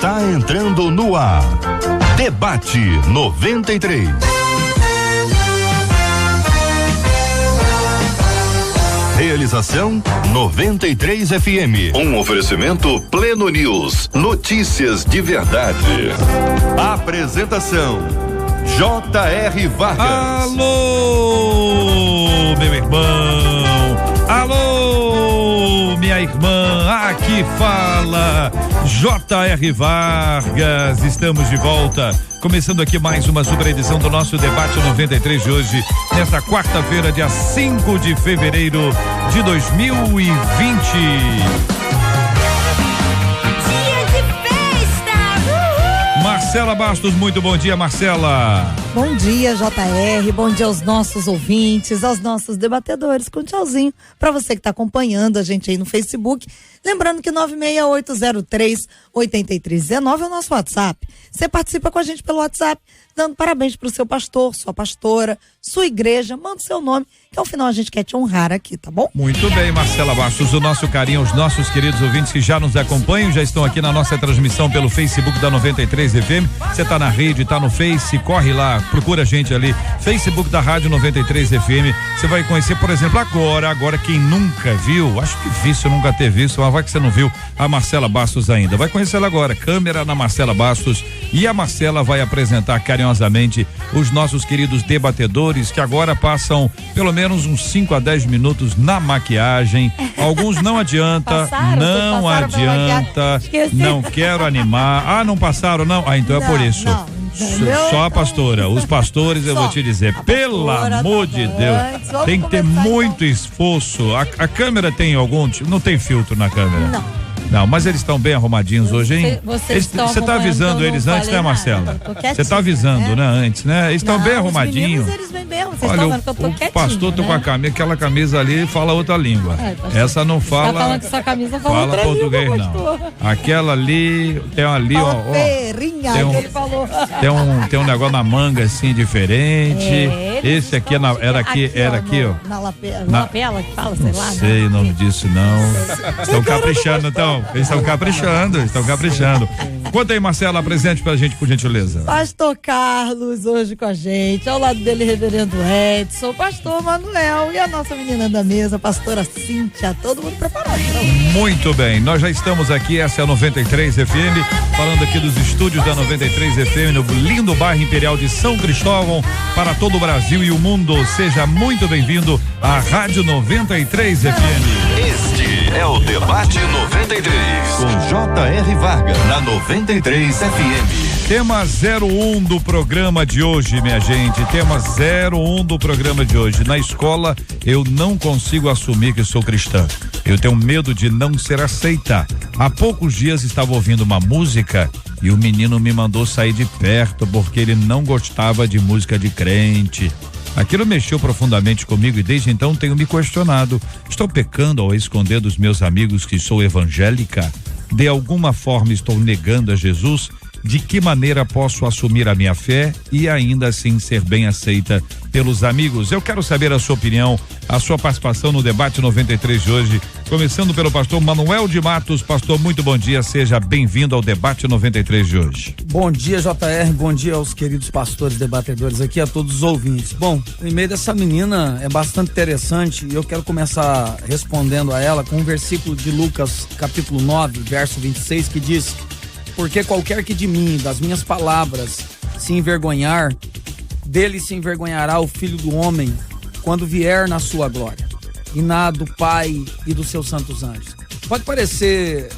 Está entrando no ar. Debate 93. Realização 93 FM. Um oferecimento Pleno News. Notícias de verdade. Apresentação J.R. Vargas. Alô, meu irmão. Alô, minha irmã. Aqui fala J.R. Vargas. Estamos de volta. Começando aqui mais uma super edição do nosso Debate 93 de hoje, nesta quarta-feira, dia 5 de fevereiro de 2020. Marcela Bastos, muito bom dia, Marcela. Bom dia, JR, bom dia aos nossos ouvintes, aos nossos debatedores, com tchauzinho pra você que tá acompanhando a gente aí no Facebook. Lembrando que 96803-8319 é o nosso WhatsApp. Você participa com a gente pelo WhatsApp, dando parabéns pro seu pastor, sua pastora, sua igreja, manda o seu nome, que ao final a gente quer te honrar aqui, tá bom? Muito bem, Marcela Bastos, o nosso carinho aos nossos queridos ouvintes que já nos acompanham, já estão aqui na nossa transmissão pelo Facebook da 93 FM. Você tá na rede, tá no Face, corre lá, procura a gente ali, Facebook da Rádio 93 FM. Você vai conhecer, por exemplo, agora quem nunca viu, acho difícil nunca ter visto, mas vai que você não viu a Marcela Bastos ainda, vai conhecer ela agora, câmera na Marcela Bastos, e a Marcela vai apresentar carinhosamente os nossos queridos debatedores que agora passam pelo menos uns 5 a 10 minutos na maquiagem. Alguns não adianta, não adianta, não quero animar. Ah, não passaram, não? Ah, então é por isso. Só a pastora, os pastores eu vou te dizer, pelo amor de Deus, tem que ter muito esforço. A câmera tem algum, não tem filtro na câmera? Não, mas eles estão bem arrumadinhos hoje, hein? Você tá avisando eles antes, né, Marcela? Você tá avisando, né, antes, né? Eles estão bem arrumadinhos. Olha, o pastor tá com a camisa, aquela camisa ali fala outra língua. Essa não fala. Tá falando que sua camisa fala português, não. Aquela ali, tem ali, ó. Tem um negócio na manga assim diferente. Esse aqui era aqui, ó. Na lapela que fala, sei lá. Não sei o nome disso, não. Estão caprichando, então. Eles estão caprichando. Conta aí, Marcela, apresente pra gente, por gentileza. Pastor Carlos hoje com a gente, ao lado dele, reverendo Edson, pastor Manuel e a nossa menina da mesa, pastora Cíntia, todo mundo preparado. Muito bem, nós já estamos aqui, essa é a 93 FM, falando aqui dos estúdios da 93 FM, no lindo bairro Imperial de São Cristóvão, para todo o Brasil e o mundo. Seja muito bem-vindo à Rádio 93 FM. Este é o Debate 93, com J.R. Vargas, na 93 FM. Tema 01 do programa de hoje, minha gente. Tema 01 do programa de hoje. Na escola, eu não consigo assumir que sou cristã. Eu tenho medo de não ser aceita. Há poucos dias estava ouvindo uma música e o menino me mandou sair de perto porque ele não gostava de música de crente. Aquilo mexeu profundamente comigo e desde então tenho me questionado. Estou pecando ao esconder dos meus amigos que sou evangélica? De alguma forma estou negando a Jesus? De que maneira posso assumir a minha fé e ainda assim ser bem aceita pelos amigos? Eu quero saber a sua opinião, a sua participação no Debate 93 de hoje, começando pelo pastor Manuel de Matos. Pastor, muito bom dia, seja bem-vindo ao Debate 93 de hoje. Bom dia, JR, bom dia aos queridos pastores debatedores aqui, a todos os ouvintes. Bom, primeiro, essa menina é bastante interessante e eu quero começar respondendo a ela com um versículo de Lucas, capítulo 9, verso 26, que diz: porque qualquer que de mim, das minhas palavras, se envergonhar, dele se envergonhará o Filho do Homem, quando vier na sua glória, e na do Pai e dos seus santos anjos. Pode parecer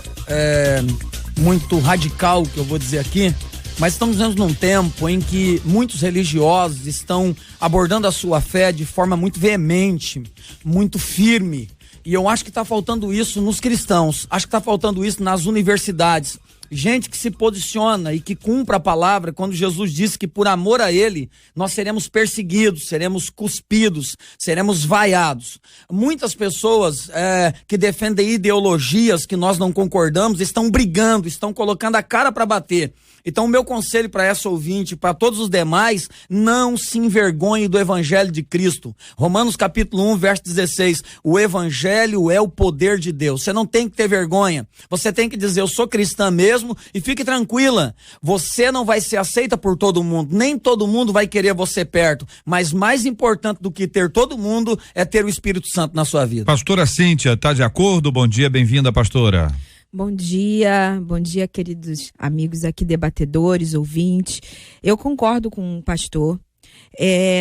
muito radical o que eu vou dizer aqui, mas estamos vivendo num tempo em que muitos religiosos estão abordando a sua fé de forma muito veemente, muito firme, e eu acho que está faltando isso nos cristãos, acho que está faltando isso nas universidades. Gente que se posiciona e que cumpra a palavra quando Jesus disse que por amor a ele nós seremos perseguidos, seremos cuspidos, seremos vaiados. Muitas pessoas que defendem ideologias que nós não concordamos estão brigando, estão colocando a cara para bater. Então o meu conselho para essa ouvinte, para todos os demais, não se envergonhe do Evangelho de Cristo. Romanos capítulo 1, verso 16, o Evangelho é o poder de Deus. Você não tem que ter vergonha, você tem que dizer, eu sou cristã mesmo, mesmo e fique tranquila, você não vai ser aceita por todo mundo, nem todo mundo vai querer você perto, mas mais importante do que ter todo mundo é ter o Espírito Santo na sua vida. Pastora Cíntia, tá de acordo? Bom dia, bem-vinda, pastora. Bom dia, queridos amigos aqui, debatedores, ouvintes. Eu concordo com o pastor.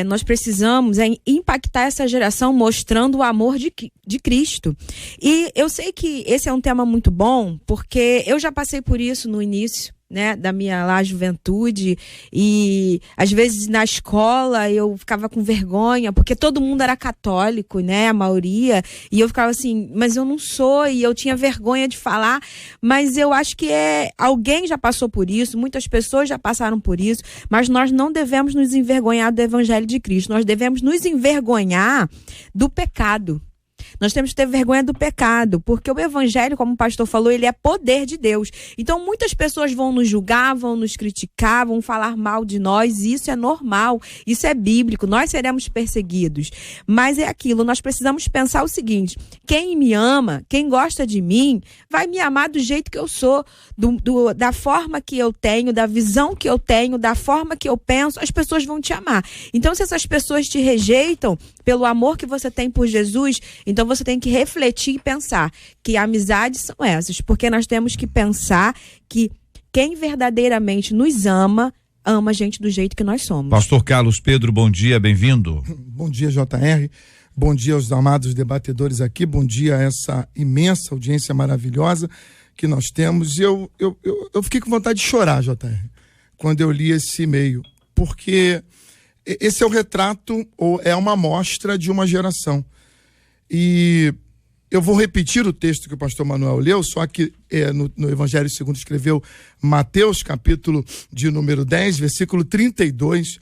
Nós precisamos impactar essa geração mostrando o amor de Cristo. E eu sei que esse é um tema muito bom, porque eu já passei por isso no início, né, da minha juventude, e às vezes na escola eu ficava com vergonha, porque todo mundo era católico, né, a maioria, e eu ficava assim, mas eu não sou, e eu tinha vergonha de falar, mas eu acho que alguém já passou por isso, muitas pessoas já passaram por isso, mas nós não devemos nos envergonhar do Evangelho de Cristo, nós devemos nos envergonhar do pecado. Nós temos que ter vergonha do pecado, porque o evangelho, como o pastor falou, ele é poder de Deus. Então muitas pessoas vão nos julgar, vão nos criticar, vão falar mal de nós, e isso é normal, isso é bíblico, nós seremos perseguidos. Mas é aquilo, nós precisamos pensar o seguinte: quem me ama, quem gosta de mim, vai me amar do jeito que eu sou, da forma que eu tenho, da visão que eu tenho, da forma que eu penso, as pessoas vão te amar. Então se essas pessoas te rejeitam pelo amor que você tem por Jesus, então você tem que refletir e pensar que amizades são essas, porque nós temos que pensar que quem verdadeiramente nos ama a gente do jeito que nós somos. Pastor Carlos Pedro, bom dia, bem-vindo. Bom dia, JR, bom dia aos amados debatedores aqui, bom dia a essa imensa audiência maravilhosa que nós temos. E eu fiquei com vontade de chorar, JR, quando eu li esse e-mail, porque esse é o retrato, ou é uma amostra de uma geração. E eu vou repetir o texto que o pastor Manuel leu, só que no Evangelho segundo escreveu Mateus, capítulo de número 10, versículo 32,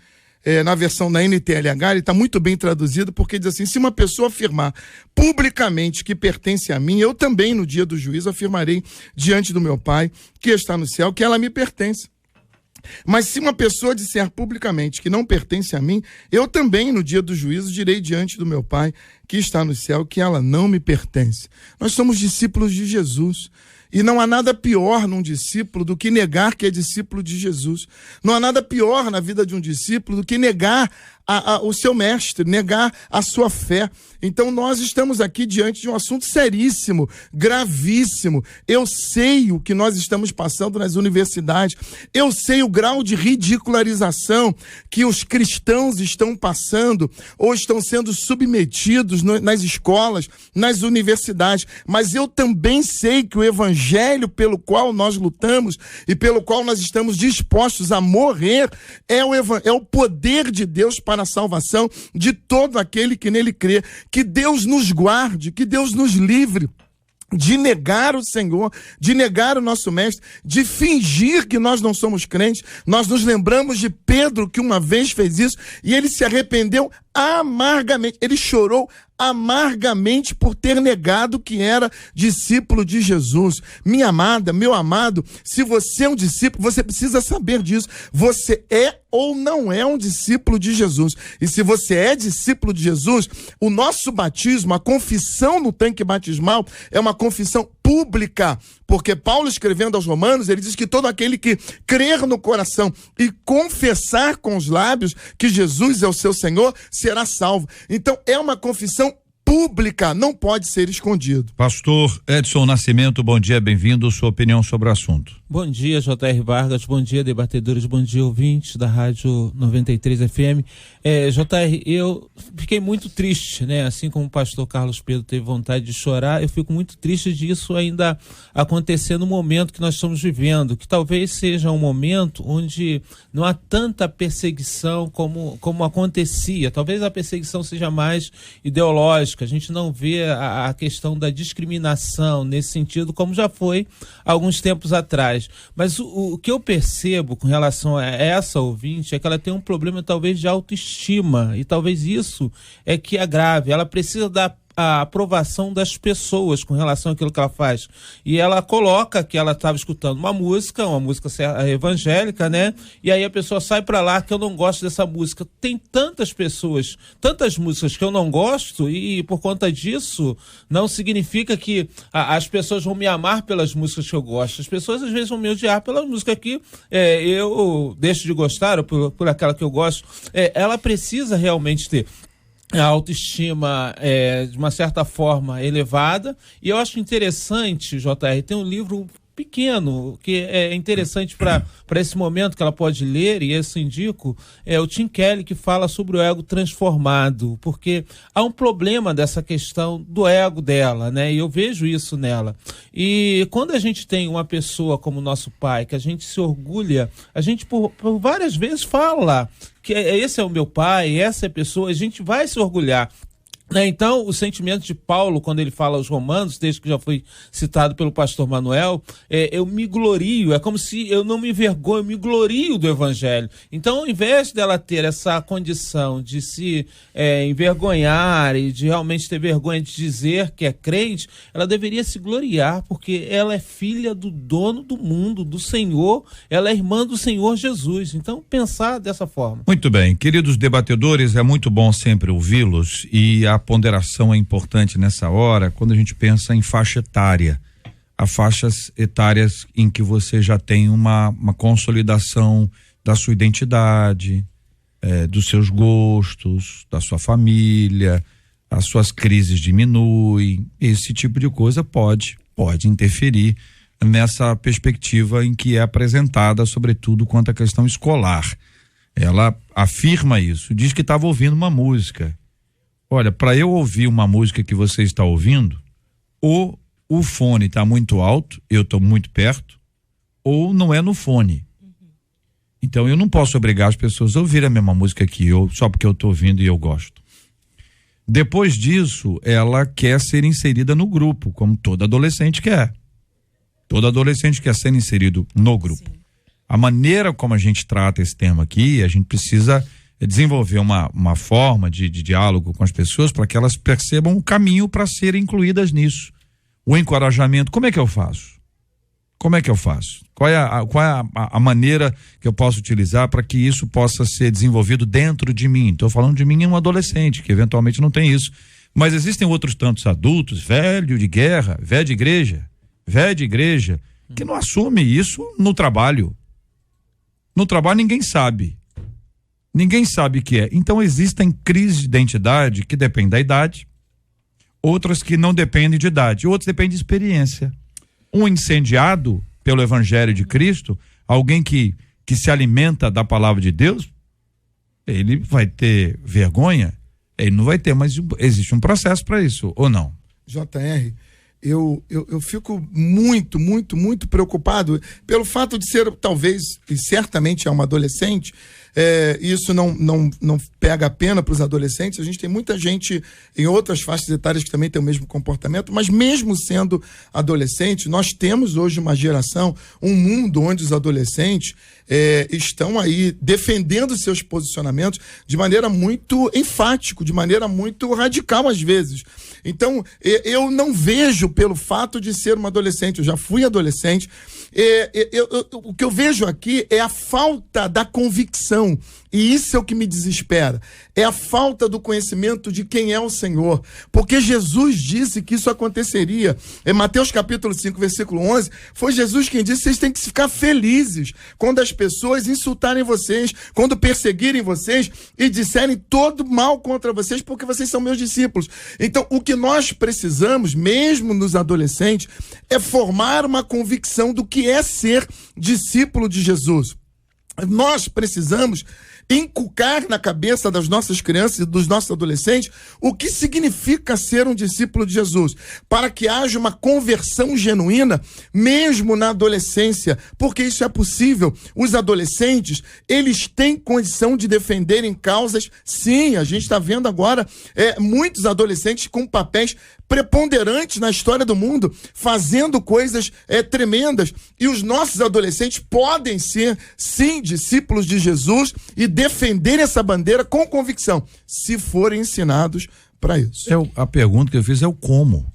na versão da NTLH, ele está muito bem traduzido, porque diz assim: se uma pessoa afirmar publicamente que pertence a mim, eu também no dia do juízo afirmarei diante do meu Pai, que está no céu, que ela me pertence. Mas se uma pessoa disser publicamente que não pertence a mim, eu também no dia do juízo direi diante do meu Pai que está no céu que ela não me pertence. Nós somos discípulos de Jesus. E não há nada pior num discípulo do que negar que é discípulo de Jesus. Não há nada pior na vida de um discípulo do que negar o seu mestre, negar a sua fé. Então nós estamos aqui diante de um assunto seríssimo, gravíssimo. Eu sei o que nós estamos passando nas universidades. Eu sei o grau de ridicularização que os cristãos estão passando ou estão sendo submetidos nas escolas, nas universidades. Mas eu também sei que o evangelho pelo qual nós lutamos e pelo qual nós estamos dispostos a morrer é o poder de Deus para a salvação de todo aquele que nele crê. Que Deus nos guarde, que Deus nos livre de negar o Senhor, de negar o nosso mestre, de fingir que nós não somos crentes. Nós nos lembramos de Pedro, que uma vez fez isso e ele se arrependeu amargamente, ele chorou amargamente por ter negado que era discípulo de Jesus. Minha amada, meu amado, se você é um discípulo, você precisa saber disso. Você é ou não é um discípulo de Jesus. E se você é discípulo de Jesus, o nosso batismo, a confissão no tanque batismal, é uma confissão pública, porque Paulo, escrevendo aos Romanos, ele diz que todo aquele que crer no coração e confessar com os lábios que Jesus é o seu Senhor, será salvo. Então é uma confissão pública, não pode ser escondido. Pastor Edson Nascimento, bom dia, bem-vindo, sua opinião sobre o assunto. Bom dia, J.R. Vargas, bom dia, debatedores, bom dia, ouvintes da Rádio 93 FM. J.R., eu fiquei muito triste, né? Assim como o pastor Carlos Pedro teve vontade de chorar, eu fico muito triste disso ainda acontecer no momento que nós estamos vivendo, que talvez seja um momento onde não há tanta perseguição como acontecia. Talvez a perseguição seja mais ideológica, a gente não vê a questão da discriminação nesse sentido, como já foi há alguns tempos atrás. Mas o que eu percebo com relação a essa ouvinte é que ela tem um problema talvez de autoestima, e talvez isso é que é grave. Ela precisa dar a aprovação das pessoas com relação àquilo que ela faz. E ela coloca que ela estava escutando uma música evangélica, né? E aí a pessoa sai para lá que eu não gosto dessa música. Tem tantas pessoas, tantas músicas que eu não gosto, e por conta disso não significa que as pessoas vão me amar pelas músicas que eu gosto. As pessoas às vezes vão me odiar pela música que eu deixo de gostar, ou por aquela que eu gosto. Ela precisa realmente ter a autoestima de uma certa forma elevada, e eu acho interessante, JR, tem um livro pequeno que é interessante para esse momento que ela pode ler, e esse indico, é o Tim Keller, que fala sobre o ego transformado, porque há um problema dessa questão do ego dela, né? E eu vejo isso nela. E quando a gente tem uma pessoa como nosso pai, que a gente se orgulha, a gente por várias vezes fala que esse é o meu pai, essa é a pessoa, a gente vai se orgulhar. Então, o sentimento de Paulo, quando ele fala aos Romanos, texto que já foi citado pelo pastor Manuel, eu me glorio, é como se eu não me envergonho, eu me glorio do Evangelho. Então, ao invés dela ter essa condição de se envergonhar e de realmente ter vergonha de dizer que é crente, ela deveria se gloriar, porque ela é filha do dono do mundo, do Senhor, ela é irmã do Senhor Jesus. Então, pensar dessa forma. Muito bem, queridos debatedores, é muito bom sempre ouvi-los, e a ponderação é importante nessa hora, quando a gente pensa em faixa etária. Há faixas etárias em que você já tem uma consolidação da sua identidade, dos seus gostos, da sua família, as suas crises diminuem. Esse tipo de coisa pode interferir nessa perspectiva em que é apresentada, sobretudo quanto à questão escolar. Ela afirma isso, diz que estava ouvindo uma música. Olha, para eu ouvir uma música que você está ouvindo, ou o fone está muito alto, eu estou muito perto, ou não é no fone. Então eu não posso obrigar as pessoas a ouvir a mesma música que eu, só porque eu estou ouvindo e eu gosto. Depois disso, ela quer ser inserida no grupo, como todo adolescente quer. Todo adolescente quer ser inserido no grupo. Sim. A maneira como a gente trata esse tema aqui, a gente precisa desenvolver uma forma de diálogo com as pessoas para que elas percebam o caminho para serem incluídas nisso. O encorajamento, como é que eu faço? Como é que eu faço? Qual é a maneira que eu posso utilizar para que isso possa ser desenvolvido dentro de mim? Estou falando de mim, um adolescente, que eventualmente não tem isso. Mas existem outros tantos adultos, velho de guerra, velho de igreja, que não assume isso no trabalho. No trabalho ninguém sabe. Ninguém sabe o que é. Então existem crises de identidade que dependem da idade, outras que não dependem de idade, outras dependem de experiência. Um incendiado pelo Evangelho de Cristo, alguém que se alimenta da palavra de Deus, ele vai ter vergonha? Ele não vai ter, mas existe um processo para isso, ou não? JR, eu fico muito, muito, muito preocupado pelo fato de ser, talvez, e certamente é uma adolescente. Isso não pega a pena para os adolescentes. A gente tem muita gente em outras faixas etárias que também tem o mesmo comportamento, mas mesmo sendo adolescente, nós temos hoje uma geração, um mundo onde os adolescentes estão aí defendendo seus posicionamentos de maneira muito enfática, de maneira muito radical às vezes. Então, eu não vejo pelo fato de ser uma adolescente, eu já fui adolescente, o que eu vejo aqui é a falta da convicção, e isso é o que me desespera, é a falta do conhecimento de quem é o Senhor, porque Jesus disse que isso aconteceria. Em Mateus capítulo 5, versículo 11, foi Jesus quem disse: vocês têm que ficar felizes quando as pessoas insultarem vocês, quando perseguirem vocês e disserem todo mal contra vocês, porque vocês são meus discípulos. Então, o que nós precisamos, mesmo nos adolescentes, é formar uma convicção do que é ser discípulo de Jesus. Nós precisamos inculcar na cabeça das nossas crianças e dos nossos adolescentes o que significa ser um discípulo de Jesus, para que haja uma conversão genuína mesmo na adolescência, porque isso é possível. Os adolescentes, eles têm condição de defenderem causas. Sim, a gente está vendo agora muitos adolescentes com papéis preponderantes na história do mundo, fazendo coisas tremendas, e os nossos adolescentes podem ser, sim, discípulos de Jesus e defender essa bandeira com convicção, se forem ensinados para isso. A pergunta que eu fiz é o como.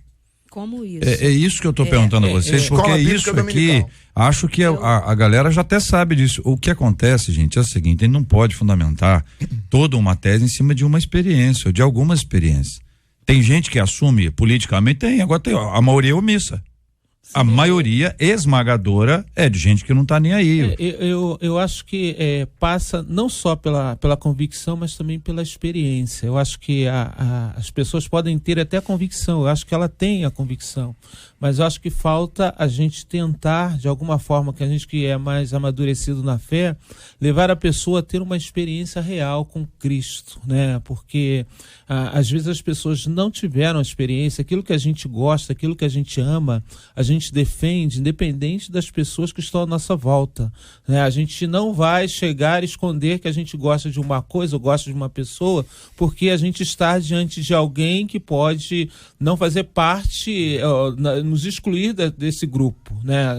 Como isso? É isso que eu estou perguntando a vocês, porque isso aqui, acho que a galera já até sabe disso. O que acontece, gente, é o seguinte: a gente não pode fundamentar toda uma tese em cima de uma experiência, ou de algumas experiências. Tem gente que assume politicamente, agora tem, a maioria é omissa. A maioria esmagadora é de gente que não está nem aí. Eu acho que passa não só pela convicção, mas também pela experiência. Eu acho que as pessoas podem ter até convicção, eu acho que ela tem a convicção, mas eu acho que falta a gente tentar, de alguma forma, que a gente que é mais amadurecido na fé, levar a pessoa a ter uma experiência real com Cristo, né? Porque às vezes as pessoas não tiveram a experiência, aquilo que a gente gosta, aquilo que a gente ama, a gente defende, independente das pessoas que estão à nossa volta, né? A gente não vai chegar e esconder que a gente gosta de uma coisa ou gosta de uma pessoa, porque a gente está diante de alguém que pode não fazer parte, nos excluir desse grupo, né?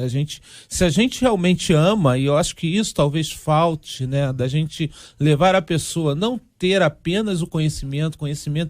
Se a gente realmente ama, e eu acho que isso talvez falte, né? Da gente levar a pessoa, não ter apenas o conhecimento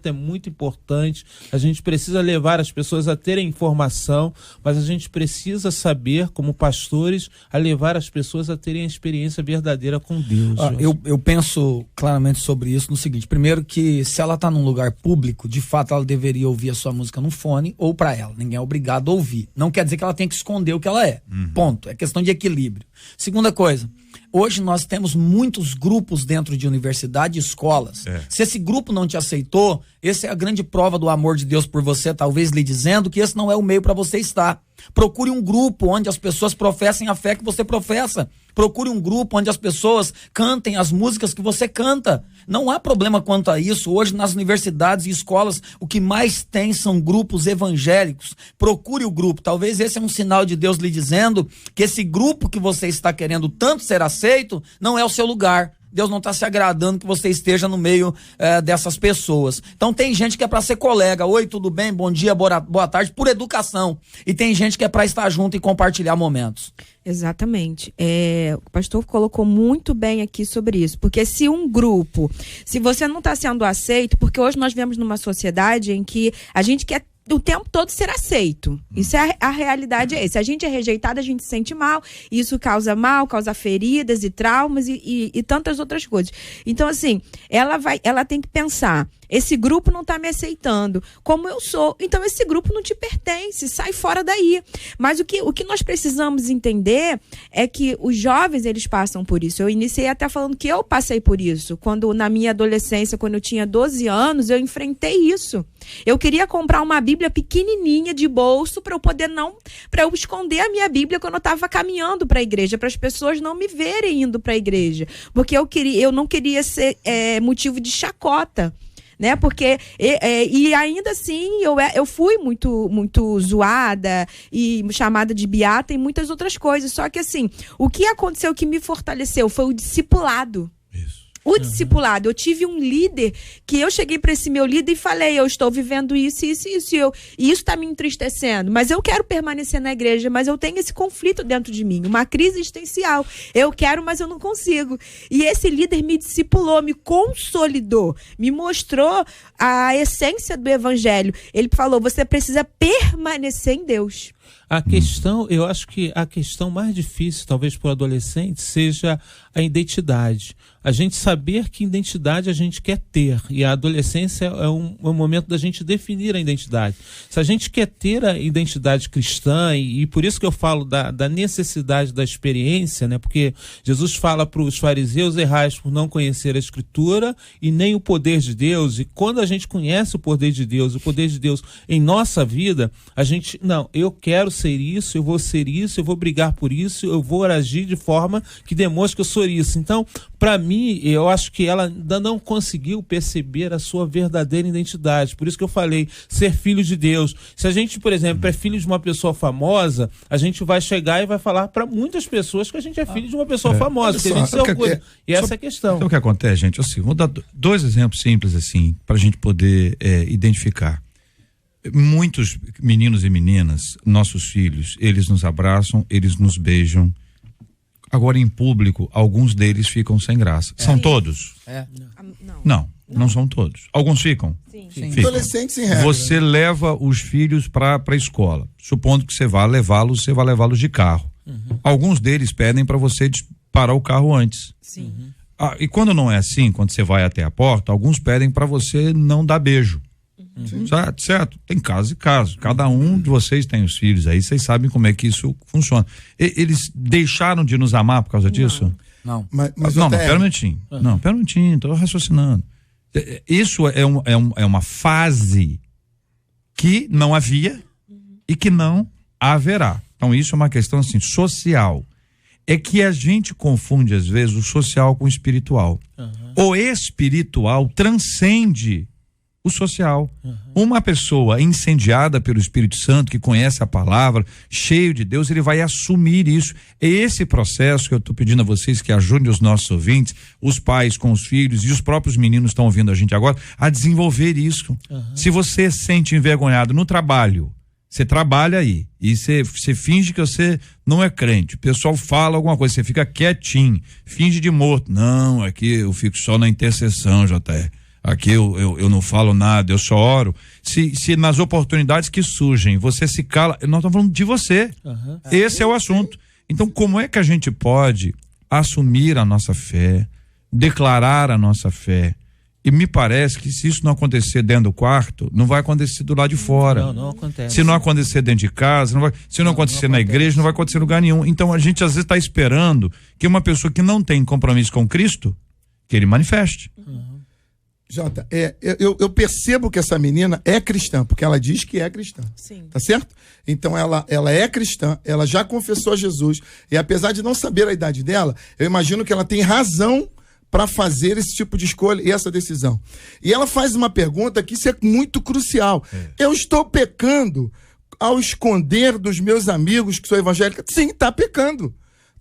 é muito importante, a gente precisa levar as pessoas a terem informação, mas a gente precisa saber, como pastores, a levar as pessoas a terem a experiência verdadeira com Deus. Eu penso claramente sobre isso no seguinte: primeiro, que se ela está num lugar público, de fato ela deveria ouvir a sua música no fone ou para ela, ninguém é obrigado a ouvir, não quer dizer que ela tem que esconder o que ela é, ponto, é questão de equilíbrio. Segunda coisa, hoje nós temos muitos grupos dentro de universidade e escolas. Se esse grupo não te aceitou, essa é a grande prova do amor de Deus por você, talvez lhe dizendo que esse não é o meio para você estar. Procure um grupo onde as pessoas professem a fé que você professa. Procure um grupo onde as pessoas cantem as músicas que você canta. Não há problema quanto a isso. Hoje, nas universidades e escolas, o que mais tem são grupos evangélicos. Procure o grupo. Talvez esse é um sinal de Deus lhe dizendo que esse grupo que você está querendo tanto ser aceito não é o seu lugar. Deus não está se agradando que você esteja no meio dessas pessoas. Então tem gente que é para ser colega. Oi, tudo bem? Bom dia, boa tarde, por educação. E tem gente que é para estar junto e compartilhar momentos. Exatamente. O pastor colocou muito bem aqui sobre isso, porque se você não está sendo aceito, porque hoje nós vivemos numa sociedade em que a gente quer o tempo todo ser aceito. Isso é a realidade. Se a gente é rejeitado, a gente se sente mal, isso causa feridas e traumas e tantas outras coisas. Então, assim, ela tem que pensar: esse grupo não está me aceitando como eu sou, então esse grupo não te pertence, sai fora daí. Mas o que nós precisamos entender é que os jovens, eles passam por isso. Eu iniciei até falando que eu passei por isso, quando na minha adolescência, quando eu tinha 12 anos, eu enfrentei isso. Eu queria comprar uma Bíblia pequenininha de bolso para eu esconder a minha Bíblia quando eu estava caminhando para a igreja, para as pessoas não me verem indo para a igreja, porque eu não queria ser motivo de chacota, né? Porque e ainda assim eu fui muito zoada e chamada de beata e muitas outras coisas. Só que assim, o que aconteceu que me fortaleceu foi o discipulado. O discipulado. Eu tive um líder que eu cheguei para esse meu líder e falei: eu estou vivendo isso, e isso está me entristecendo, mas eu quero permanecer na igreja, mas eu tenho esse conflito dentro de mim, uma crise existencial. Eu quero, mas eu não consigo. E esse líder me discipulou, me consolidou, me mostrou a essência do evangelho. Ele falou: você precisa permanecer em Deus. Eu acho que a questão mais difícil, talvez para o adolescente, seja a identidade. A gente saber que identidade a gente quer ter. E a adolescência é um momento da gente definir a identidade. Se a gente quer ter a identidade cristã, e por isso que eu falo da necessidade da experiência, né? Porque Jesus fala para os fariseus: errais por não conhecer a Escritura e nem o poder de Deus. E quando a gente conhece o poder de Deus em nossa vida, a gente, eu quero ser isso, eu vou brigar por isso, eu vou agir de forma que demonstre que eu sou isso. Então, para mim, eu acho que ela ainda não conseguiu perceber a sua verdadeira identidade. Por isso que eu falei, ser filho de Deus. Se a gente, por exemplo, é filho de uma pessoa famosa, a gente vai chegar e vai falar para muitas pessoas que a gente é filho de uma pessoa famosa. Porque a gente se orgulha. E essa é a questão. Então o que acontece, gente? Assim, vou dar dois exemplos simples assim, para a gente poder identificar. Muitos meninos e meninas, nossos filhos, eles nos abraçam, eles nos beijam. Agora, em público, alguns deles ficam sem graça. São todos? Não. Não são todos. Alguns ficam? Sim. Ficam. Adolescentes em regra. Você leva os filhos para a escola. Supondo que você vai levá-los de carro. Alguns deles pedem para você parar o carro antes. Sim. E quando não é assim, quando você vai até a porta, alguns pedem para você não dar beijo. Certo? Tem casos e casos. Cada um de vocês tem os filhos aí, vocês sabem como é que isso funciona. Eles deixaram de nos amar por causa disso? Não. Mas Não, pera um minutinho. Não, pera um minutinho, tô raciocinando. Isso é uma fase que não havia e que não haverá. Então isso é uma questão assim, social. É que a gente confunde às vezes o social com o espiritual. O espiritual transcende o social. Uma pessoa incendiada pelo Espírito Santo, que conhece a palavra, cheio de Deus, ele vai assumir isso. É esse processo que eu estou pedindo a vocês que ajudem os nossos ouvintes, os pais com os filhos e os próprios meninos estão ouvindo a gente agora, a desenvolver isso. Se você se sente envergonhado no trabalho, você trabalha aí e você finge que você não é crente, o pessoal fala alguma coisa, você fica quietinho, finge de morto. Não, aqui eu fico só na intercessão, JR. Aqui eu não falo nada, eu só oro. Se nas oportunidades que surgem você se cala, nós estamos falando de você. Esse é o assunto. Então, como é que a gente pode assumir a nossa fé, declarar a nossa fé? E me parece que se isso não acontecer dentro do quarto, não vai acontecer do lado de fora. Não acontece. Se não acontecer dentro de casa, se não acontecer na igreja, não vai acontecer em lugar nenhum. Então a gente às vezes está esperando que uma pessoa que não tem compromisso com Cristo, que ele manifeste. Jota, eu percebo que essa menina é cristã, porque ela diz que é cristã. Sim. Tá certo? Então ela é cristã, ela já confessou a Jesus, e apesar de não saber a idade dela, eu imagino que ela tem razão para fazer esse tipo de escolha e essa decisão. E ela faz uma pergunta que isso é muito crucial. Eu estou pecando ao esconder dos meus amigos que sou evangélica? Sim, tá pecando.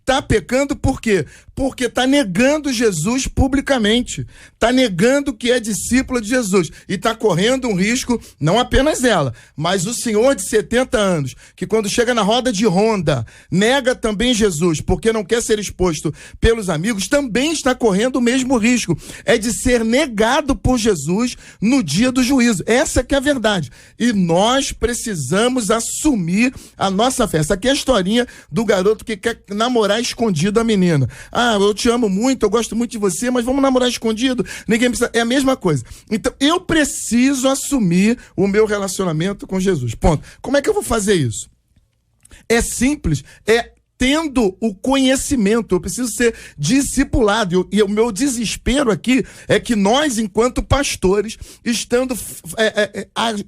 Tá pecando por quê? Porque tá negando Jesus publicamente. Tá negando que é discípula de Jesus. E tá correndo um risco, não apenas ela, mas o senhor de 70 anos, que quando chega na roda de ronda, nega também Jesus, porque não quer ser exposto pelos amigos, também está correndo o mesmo risco. É de ser negado por Jesus no dia do juízo. Essa que é a verdade. E nós precisamos assumir a nossa fé. Essa aqui é a historinha do garoto que quer namorar escondido a menina. Eu te amo muito, eu gosto muito de você, mas vamos namorar escondido? Ninguém precisa. É a mesma coisa. Então, eu preciso assumir o meu relacionamento com Jesus. Ponto. Como é que eu vou fazer isso? É simples, tendo o conhecimento, eu preciso ser discipulado, e o meu desespero aqui é que nós, enquanto pastores, estando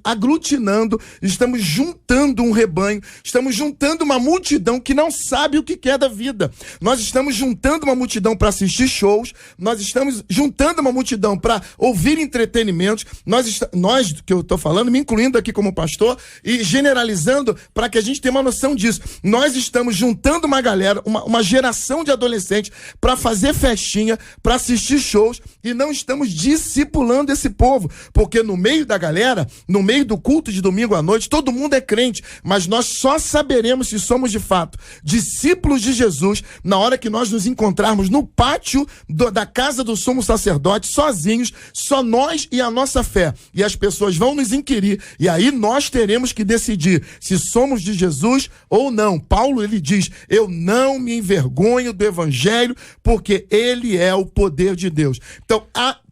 aglutinando, estamos juntando um rebanho, estamos juntando uma multidão que não sabe o que quer da vida. Nós estamos juntando uma multidão para assistir shows, nós estamos juntando uma multidão para ouvir entretenimentos, nós, que eu estou falando, me incluindo aqui como pastor, e generalizando para que a gente tenha uma noção disso. Nós estamos juntando uma galera, uma geração de adolescentes para fazer festinha, para assistir shows, e não estamos discipulando esse povo, porque no meio da galera, no meio do culto de domingo à noite, todo mundo é crente, mas nós só saberemos se somos de fato discípulos de Jesus na hora que nós nos encontrarmos no pátio da casa do sumo sacerdote, sozinhos, só nós e a nossa fé, e as pessoas vão nos inquirir, e aí nós teremos que decidir se somos de Jesus ou não. Paulo, ele diz: eu não me envergonho do evangelho, porque ele é o poder de Deus. Então,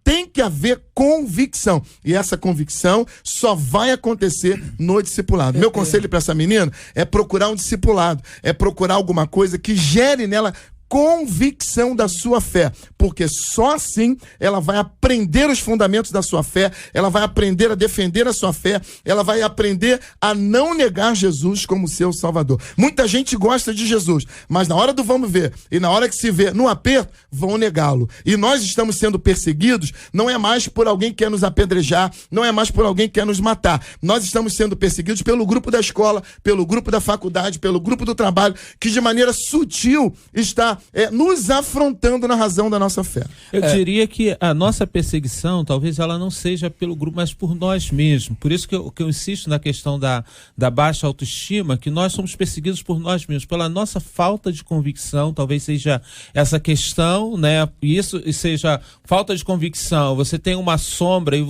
tem que haver convicção, e essa convicção só vai acontecer no discipulado. Meu conselho para essa menina é procurar um discipulado, é procurar alguma coisa que gere nela convicção da sua fé, porque só assim ela vai aprender os fundamentos da sua fé, ela vai aprender a defender a sua fé, ela vai aprender a não negar Jesus como seu Salvador. Muita gente gosta de Jesus, mas na hora do vamos ver, e na hora que se vê no aperto, vão negá-lo. E nós estamos sendo perseguidos, não é mais por alguém que quer nos apedrejar, não é mais por alguém que quer nos matar. Nós estamos sendo perseguidos pelo grupo da escola, pelo grupo da faculdade, pelo grupo do trabalho, que de maneira sutil está nos afrontando na razão da nossa fé. Eu diria que a nossa perseguição, talvez ela não seja pelo grupo, mas por nós mesmos. Por isso que eu insisto na questão da baixa autoestima, que nós somos perseguidos por nós mesmos, pela nossa falta de convicção. Talvez seja essa questão, né? Isso seja falta de convicção. Você tem uma sombra e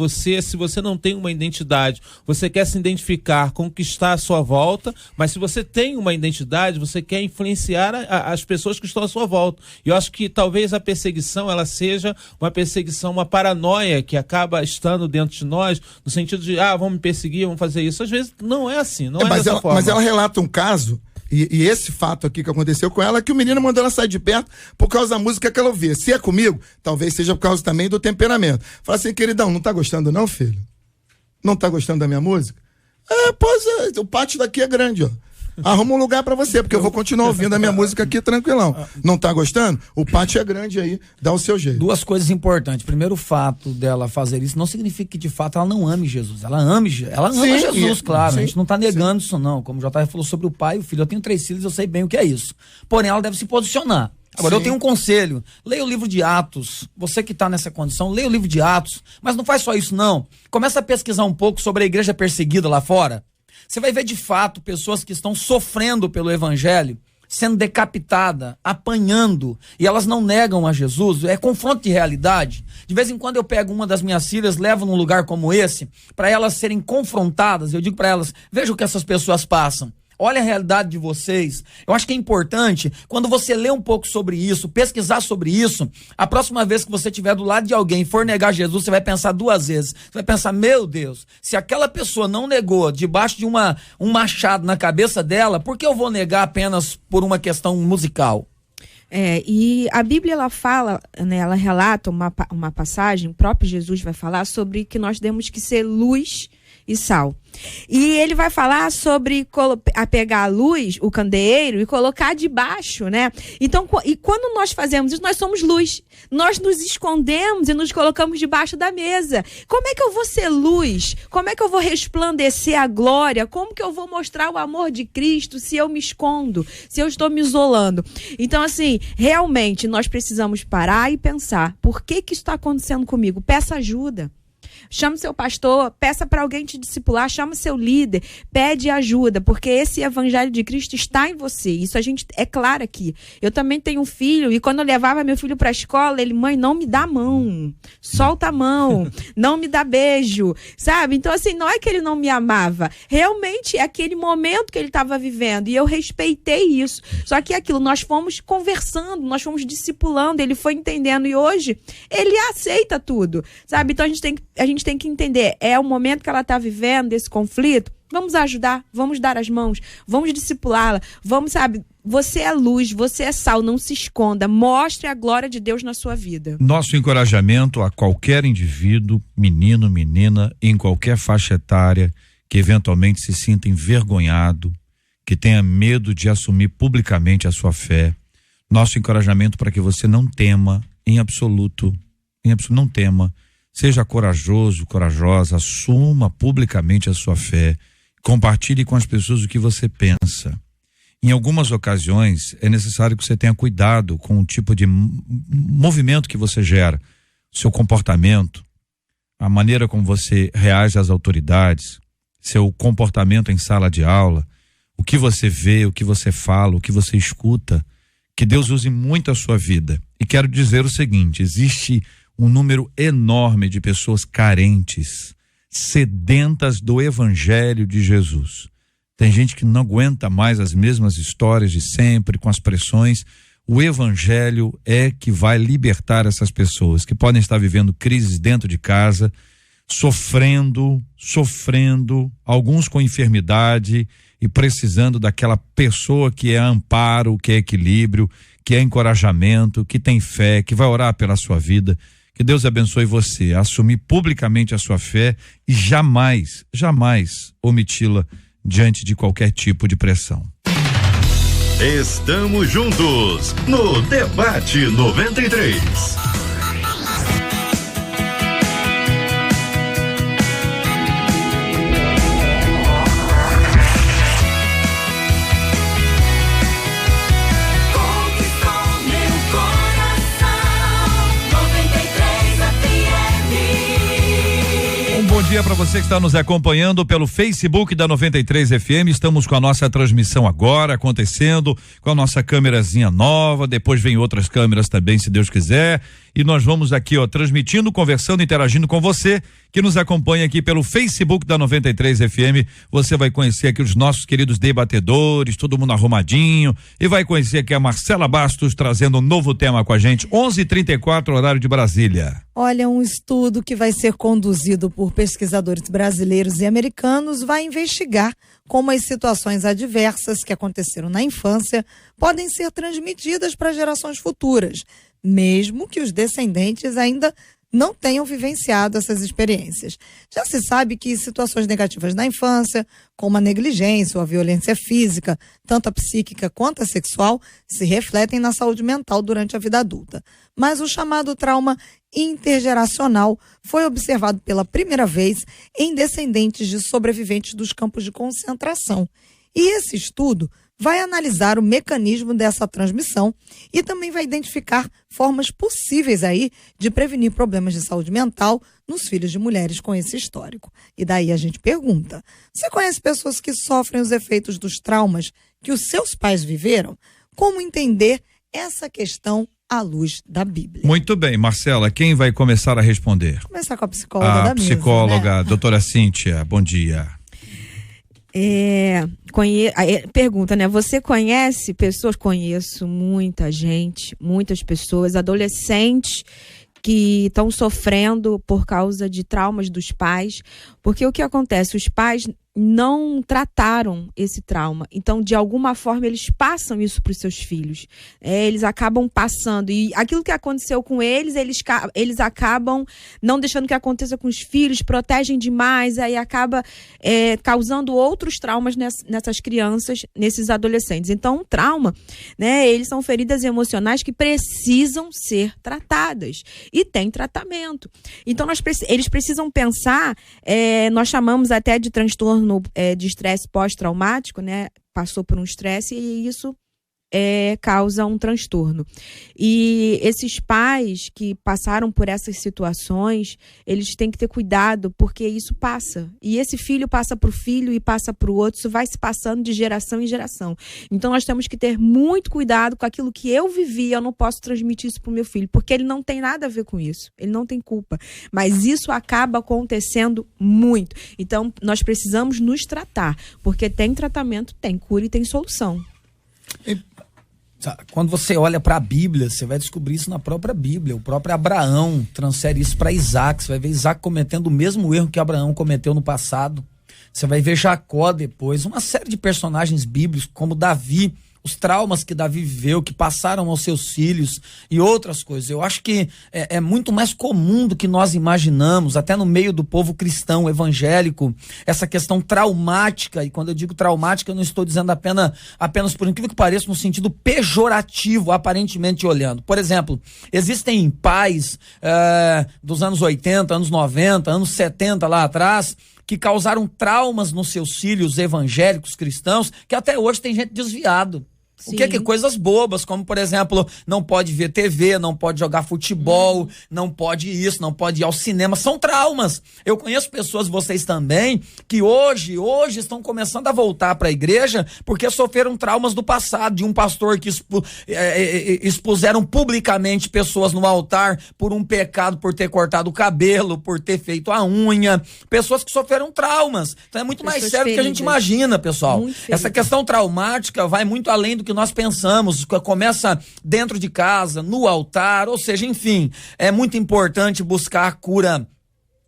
se você não tem uma identidade, você quer se identificar com o que está à sua volta, mas se você tem uma identidade, você quer influenciar as pessoas que estão à sua volta. E eu acho que talvez a perseguição ela seja uma perseguição, uma paranoia que acaba estando dentro de nós, no sentido de, vamos me perseguir, vamos fazer isso. Às vezes não é assim, não é dessa forma. Mas ela relata um caso, e esse fato aqui que aconteceu com ela, é que o menino mandou ela sair de perto por causa da música que ela ouvia. Se é comigo, talvez seja por causa também do temperamento. Fala assim, queridão, não tá gostando não, filho? Não tá gostando da minha música? Pois é, o pátio daqui é grande, ó. Arruma um lugar pra você, porque eu vou continuar ouvindo a minha música aqui tranquilão. Não tá gostando? O pátio é grande aí, dá o seu jeito. Duas coisas importantes. Primeiro, o fato dela fazer isso não significa que de fato ela não ame Jesus. Ela ama Jesus, claro. A gente não tá negando isso não. Como o JR falou sobre o pai e o filho. Eu tenho 3 filhos, eu sei bem o que é isso. Porém, ela deve se posicionar. Agora, eu tenho um conselho. Leia o livro de Atos. Você que está nessa condição, leia o livro de Atos. Mas não faz só isso, não. Começa a pesquisar um pouco sobre a igreja perseguida lá fora. Você vai ver de fato pessoas que estão sofrendo pelo evangelho, sendo decapitada, apanhando, e elas não negam a Jesus. É confronto de realidade. De vez em quando eu pego uma das minhas filhas, levo num lugar como esse, para elas serem confrontadas. Eu digo para elas, veja o que essas pessoas passam. Olha a realidade de vocês. Eu acho que é importante, quando você lê um pouco sobre isso, pesquisar sobre isso, a próxima vez que você estiver do lado de alguém e for negar Jesus, você vai pensar 2 vezes. Você vai pensar, meu Deus, se aquela pessoa não negou debaixo de um machado na cabeça dela, por que eu vou negar apenas por uma questão musical? E a Bíblia, ela fala, né, ela relata uma passagem, o próprio Jesus vai falar sobre que nós temos que ser luz e sal. E ele vai falar sobre pegar a luz, o candeeiro, e colocar debaixo, né? Então, e quando nós fazemos isso, nós somos luz. Nós nos escondemos e nos colocamos debaixo da mesa. Como é que eu vou ser luz? Como é que eu vou resplandecer a glória? Como que eu vou mostrar o amor de Cristo se eu me escondo? Se eu estou me isolando? Então, assim, realmente, nós precisamos parar e pensar, por que isso está acontecendo comigo? Peça ajuda. Chama seu pastor, peça para alguém te discipular, chama seu líder, pede ajuda, porque esse evangelho de Cristo está em você. Isso a gente é claro aqui. Eu também tenho um filho, e quando eu levava meu filho para a escola, ele, mãe, não me dá a mão, solta a mão, não me dá beijo, sabe? Então, assim, não é que ele não me amava, realmente é aquele momento que ele estava vivendo, e eu respeitei isso. Só que aquilo, nós fomos conversando, nós fomos discipulando, ele foi entendendo, e hoje ele aceita tudo, sabe? Então, a gente tem que entender, é o momento que ela está vivendo, desse conflito, vamos ajudar, vamos dar as mãos, vamos discipulá-la, vamos, sabe, você é luz, você é sal, não se esconda, mostre a glória de Deus na sua vida. Nosso encorajamento a qualquer indivíduo, menino, menina, em qualquer faixa etária, que eventualmente se sinta envergonhado, que tenha medo de assumir publicamente a sua fé, nosso encorajamento para que você não tema, em absoluto, não tema. Seja corajoso, corajosa, assuma publicamente a sua fé, compartilhe com as pessoas o que você pensa. Em algumas ocasiões é necessário que você tenha cuidado com o tipo de movimento que você gera, seu comportamento, a maneira como você reage às autoridades, seu comportamento em sala de aula, o que você vê, o que você fala, o que você escuta. Que Deus use muito a sua vida. E quero dizer o seguinte, existe um número enorme de pessoas carentes, sedentas do evangelho de Jesus. Tem gente que não aguenta mais as mesmas histórias de sempre, com as pressões. O evangelho é que vai libertar essas pessoas, que podem estar vivendo crises dentro de casa, sofrendo, alguns com enfermidade e precisando daquela pessoa que é amparo, que é equilíbrio, que é encorajamento, que tem fé, que vai orar pela sua vida. Que Deus abençoe você a assumir publicamente a sua fé e jamais omiti-la diante de qualquer tipo de pressão. Estamos juntos no Debate 93. dia para você que está nos acompanhando pelo Facebook da 93 FM. Estamos com a nossa transmissão agora acontecendo, com a nossa câmerazinha nova. Depois vem outras câmeras também, se Deus quiser. E nós vamos aqui, transmitindo, conversando, interagindo com você que nos acompanha aqui pelo Facebook da 93 FM. Você vai conhecer aqui os nossos queridos debatedores, todo mundo arrumadinho, e vai conhecer aqui a Marcela Bastos trazendo um novo tema com a gente. 11h34, horário de Brasília. Olha, um estudo que vai ser conduzido por pesquisadores brasileiros e americanos vai investigar como as situações adversas que aconteceram na infância podem ser transmitidas para gerações futuras, mesmo que os descendentes ainda não tenham vivenciado essas experiências. Já se sabe que situações negativas na infância, como a negligência ou a violência física, tanto a psíquica quanto a sexual, se refletem na saúde mental durante a vida adulta. Mas o chamado trauma intergeracional foi observado pela primeira vez em descendentes de sobreviventes dos campos de concentração. E esse estudo vai analisar o mecanismo dessa transmissão e também vai identificar formas possíveis aí de prevenir problemas de saúde mental nos filhos de mulheres com esse histórico. E daí a gente pergunta, você conhece pessoas que sofrem os efeitos dos traumas que os seus pais viveram? Como entender essa questão à luz da Bíblia? Muito bem, Marcela, quem vai começar a responder? Começar com a psicóloga da mesa, psicóloga, né? Doutora Cíntia, bom dia. Pergunta, né? Você conhece pessoas? Conheço muita gente, muitas pessoas, adolescentes que estão sofrendo por causa de traumas dos pais, porque o que acontece? Os pais não trataram esse trauma, então de alguma forma eles passam isso para os seus filhos, eles acabam passando, e aquilo que aconteceu com eles acabam não deixando que aconteça com os filhos, protegem demais, aí acaba causando outros traumas nessas crianças, nesses adolescentes. Então o trauma, né, eles são feridas emocionais que precisam ser tratadas, e tem tratamento. Então eles precisam pensar, nós chamamos até de transtorno de estresse pós-traumático, né? Passou por um estresse e isso causa um transtorno. E esses pais que passaram por essas situações, eles têm que ter cuidado, porque isso passa. E esse filho passa para o filho e passa para o outro, isso vai se passando de geração em geração. Então nós temos que ter muito cuidado com aquilo que eu vivi, eu não posso transmitir isso para o meu filho, porque ele não tem nada a ver com isso, ele não tem culpa. Mas isso acaba acontecendo muito. Então nós precisamos nos tratar, porque tem tratamento, tem cura e tem solução. Quando você olha para a Bíblia, você vai descobrir isso na própria Bíblia. O próprio Abraão transfere isso para Isaac. Você vai ver Isaac cometendo o mesmo erro que Abraão cometeu no passado. Você vai ver Jacó depois, uma série de personagens bíblicos, como Davi, os traumas que Davi viveu, que passaram aos seus filhos e outras coisas. Eu acho que é muito mais comum do que nós imaginamos, até no meio do povo cristão evangélico, essa questão traumática. E quando eu digo traumática, eu não estou dizendo apenas por incrível que pareça, no sentido pejorativo, aparentemente olhando. Por exemplo, existem pais dos anos 80, anos 90, anos 70 lá atrás, que causaram traumas nos seus filhos evangélicos, cristãos, que até hoje tem gente desviado. Sim. O que é coisas bobas, como por exemplo, não pode ver TV, não pode jogar futebol, não pode isso, não pode ir ao cinema, são traumas. Eu conheço pessoas, vocês também, que hoje estão começando a voltar para a igreja porque sofreram traumas do passado, de um pastor que expuseram publicamente pessoas no altar por um pecado, por ter cortado o cabelo, por ter feito a unha, pessoas que sofreram traumas. Então é muito mais sério do que a gente imagina, pessoal. Essa questão traumática vai muito além do que nós pensamos, começa dentro de casa, no altar, ou seja, enfim, é muito importante buscar a cura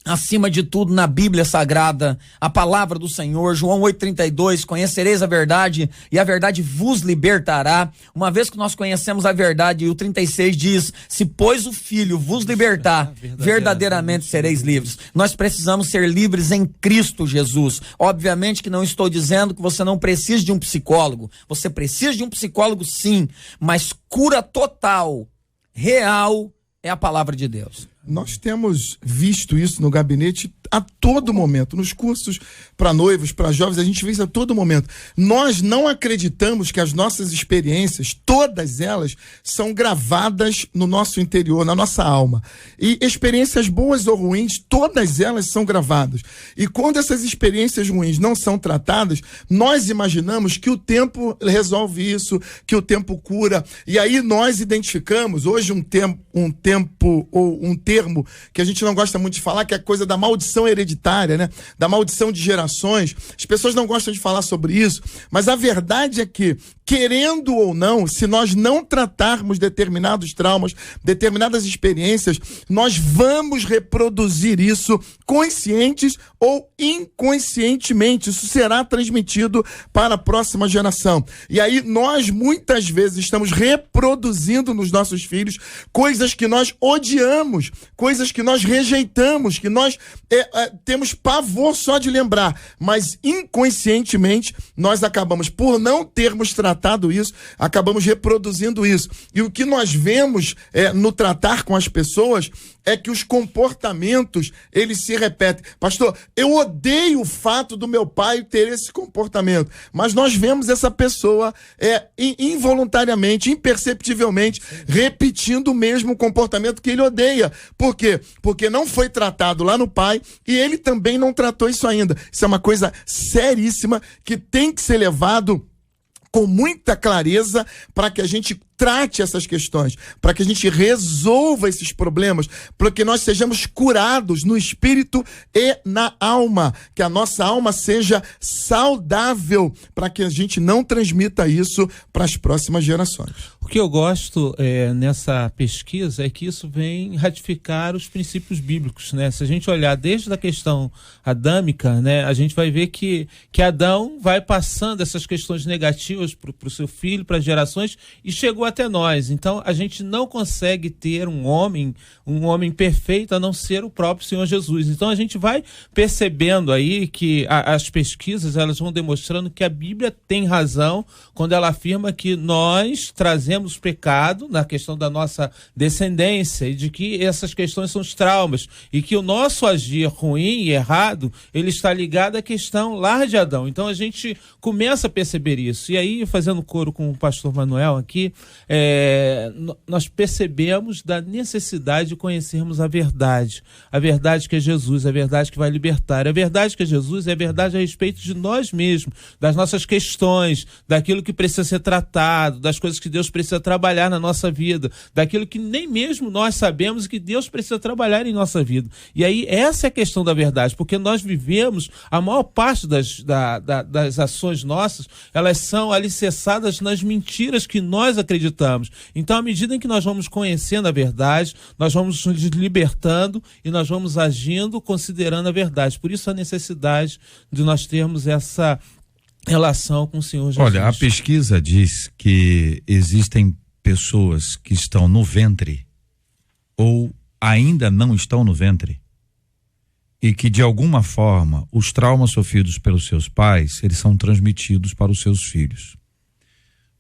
acima de tudo na Bíblia Sagrada, a palavra do Senhor. João 8,32, conhecereis a verdade e a verdade vos libertará. Uma vez que nós conhecemos a verdade, e o 36 diz, se pois o Filho vos libertar, verdadeiramente sereis livres. Nós precisamos ser livres em Cristo Jesus. Obviamente que não estou dizendo que você não precisa de um psicólogo, você precisa de um psicólogo sim, mas cura total, real, é a palavra de Deus. Nós temos visto isso no gabinete a todo momento. Nos cursos para noivos, para jovens, a gente vê isso a todo momento. Nós não acreditamos que as nossas experiências, todas elas, são gravadas no nosso interior, na nossa alma. E experiências boas ou ruins, todas elas são gravadas. E quando essas experiências ruins não são tratadas, nós imaginamos que o tempo resolve isso, que o tempo cura. E aí nós identificamos hoje um termo que a gente não gosta muito de falar, que é a coisa da maldição hereditária, né? Da maldição de gerações. As pessoas não gostam de falar sobre isso, mas a verdade é que, querendo ou não, se nós não tratarmos determinados traumas, determinadas experiências, nós vamos reproduzir isso conscientes ou inconscientemente. Isso será transmitido para a próxima geração. E aí nós muitas vezes estamos reproduzindo nos nossos filhos coisas que nós odiamos, coisas que nós rejeitamos, que nós temos pavor só de lembrar, mas inconscientemente nós acabamos, por não termos tratado isso, acabamos reproduzindo isso. E o que nós vemos no tratar com as pessoas é que os comportamentos, eles se repetem. Pastor, eu odeio o fato do meu pai ter esse comportamento, mas nós vemos essa pessoa involuntariamente, imperceptivelmente, repetindo o mesmo comportamento que ele odeia. Por quê? Porque não foi tratado lá no pai e ele também não tratou isso ainda. Isso é uma coisa seríssima que tem que ser levado com muita clareza para que a gente trate essas questões, para que a gente resolva esses problemas, para que nós sejamos curados no espírito e na alma, que a nossa alma seja saudável, para que a gente não transmita isso para as próximas gerações. O que eu gosto nessa pesquisa é que isso vem ratificar os princípios bíblicos, né? Se a gente olhar desde a questão adâmica, né, a gente vai ver que Adão vai passando essas questões negativas para o seu filho, para as gerações, e chegou até nós. Então a gente não consegue ter um homem perfeito a não ser o próprio Senhor Jesus. Então a gente vai percebendo aí que as pesquisas, elas vão demonstrando que a Bíblia tem razão quando ela afirma que nós trazemos pecado na questão da nossa descendência e de que essas questões são os traumas e que o nosso agir ruim e errado, ele está ligado à questão lá de Adão. Então a gente começa a perceber isso. E aí, fazendo coro com o pastor Manuel aqui, nós percebemos da necessidade de conhecermos a verdade que é Jesus, a verdade que vai libertar. A verdade que é Jesus é a verdade a respeito de nós mesmos, das nossas questões, daquilo que precisa ser tratado, das coisas que Deus precisa trabalhar na nossa vida, daquilo que nem mesmo nós sabemos que Deus precisa trabalhar em nossa vida. E aí essa é a questão da verdade, porque nós vivemos, a maior parte das ações nossas, elas são alicerçadas nas mentiras que nós acreditamos. Então, à medida em que nós vamos conhecendo a verdade, nós vamos nos libertando e nós vamos agindo considerando a verdade. Por isso a necessidade de nós termos essa relação com o Senhor Jesus. Olha, a pesquisa diz que existem pessoas que estão no ventre ou ainda não estão no ventre e que, de alguma forma, os traumas sofridos pelos seus pais, eles são transmitidos para os seus filhos.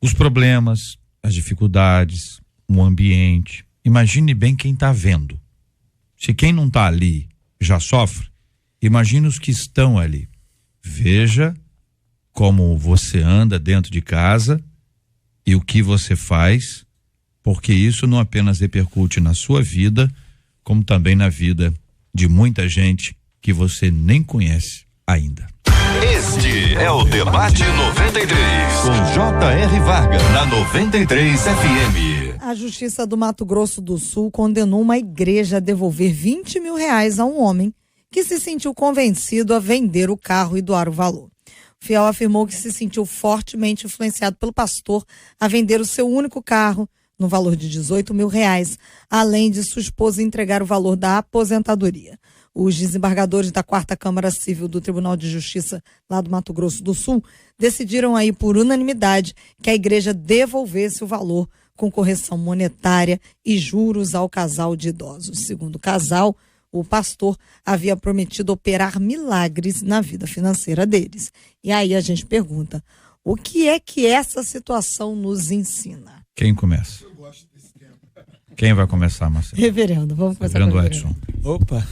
Os problemas, as dificuldades, o ambiente. Imagine bem quem está vendo. Se quem não está ali já sofre, imagine os que estão ali. Veja como você anda dentro de casa e o que você faz, porque isso não apenas repercute na sua vida, como também na vida de muita gente que você nem conhece ainda. Este é o Debate 93, com J.R. Vargas, na 93 FM. A Justiça do Mato Grosso do Sul condenou uma igreja a devolver R$20 mil a um homem que se sentiu convencido a vender o carro e doar o valor. O fiel afirmou que se sentiu fortemente influenciado pelo pastor a vender o seu único carro no valor de R$18 mil, além de sua esposa entregar o valor da aposentadoria. Os desembargadores da 4ª Câmara Civil do Tribunal de Justiça lá do Mato Grosso do Sul decidiram aí por unanimidade que a igreja devolvesse o valor com correção monetária e juros ao casal de idosos. Segundo o casal, o pastor havia prometido operar milagres na vida financeira deles. E aí a gente pergunta, o que é que essa situação nos ensina? Quem começa? Quem vai começar, Marcelo? Reverendo, vamos começar com o Reverendo Edson. Opa!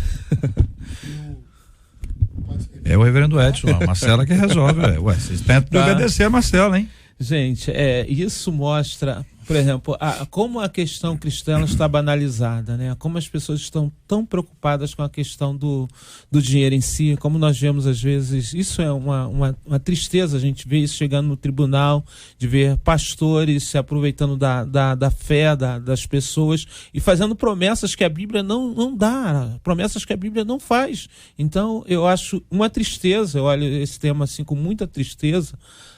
É o reverendo Edson, a Marcela que resolve. Ué, vocês tentam obedecer a Marcela, hein? Gente, isso mostra, por exemplo, como a questão cristã está banalizada, né? Como as pessoas estão tão preocupadas com a questão do dinheiro em si, como nós vemos às vezes, isso é uma tristeza, a gente vê isso chegando no tribunal, de ver pastores se aproveitando da fé das pessoas e fazendo promessas que a Bíblia não dá, promessas que a Bíblia não faz. Então, eu acho uma tristeza, eu olho esse tema assim com muita tristeza,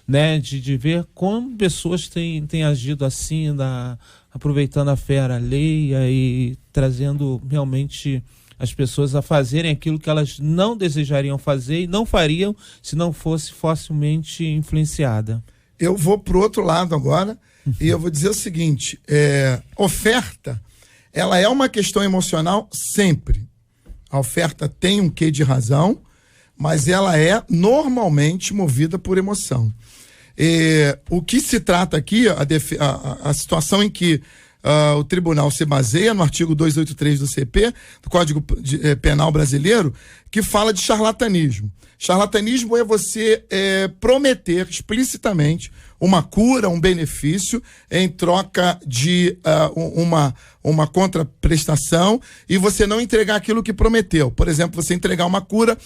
né, de ver como pessoas têm agido assim, aproveitando a fé alheia e trazendo realmente as pessoas a fazerem aquilo que elas não desejariam fazer e não fariam se não fosse facilmente influenciada. Eu vou pro outro lado agora e eu vou dizer o seguinte, oferta, ela é uma questão emocional sempre. A oferta tem um quê de razão, mas ela é normalmente movida por emoção. O que se trata aqui, a situação em que o tribunal se baseia no artigo 283 do CP, do Código Penal Brasileiro, que fala de charlatanismo. Charlatanismo é você prometer explicitamente uma cura, um benefício, em troca de uma contraprestação e você não entregar aquilo que prometeu. Por exemplo, você entregar uma cura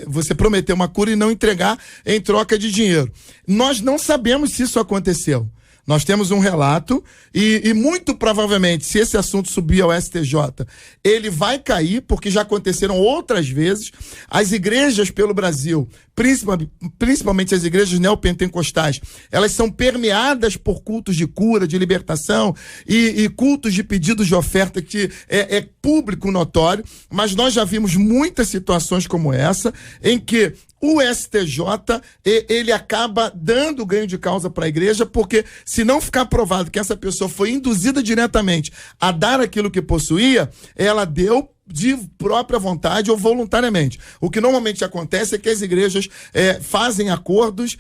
você prometeu uma cura e não entregar em troca de dinheiro. Nós não sabemos se isso aconteceu. Nós temos um relato e muito provavelmente, se esse assunto subir ao STJ, ele vai cair, porque já aconteceram outras vezes. As igrejas pelo Brasil, principalmente as igrejas neopentecostais, elas são permeadas por cultos de cura, de libertação e cultos de pedidos de oferta que é público notório, mas nós já vimos muitas situações como essa, em que o STJ, ele acaba dando ganho de causa para a igreja, porque se não ficar provado que essa pessoa foi induzida diretamente a dar aquilo que possuía, ela deu de própria vontade ou voluntariamente. O que normalmente acontece é que as igrejas fazem acordos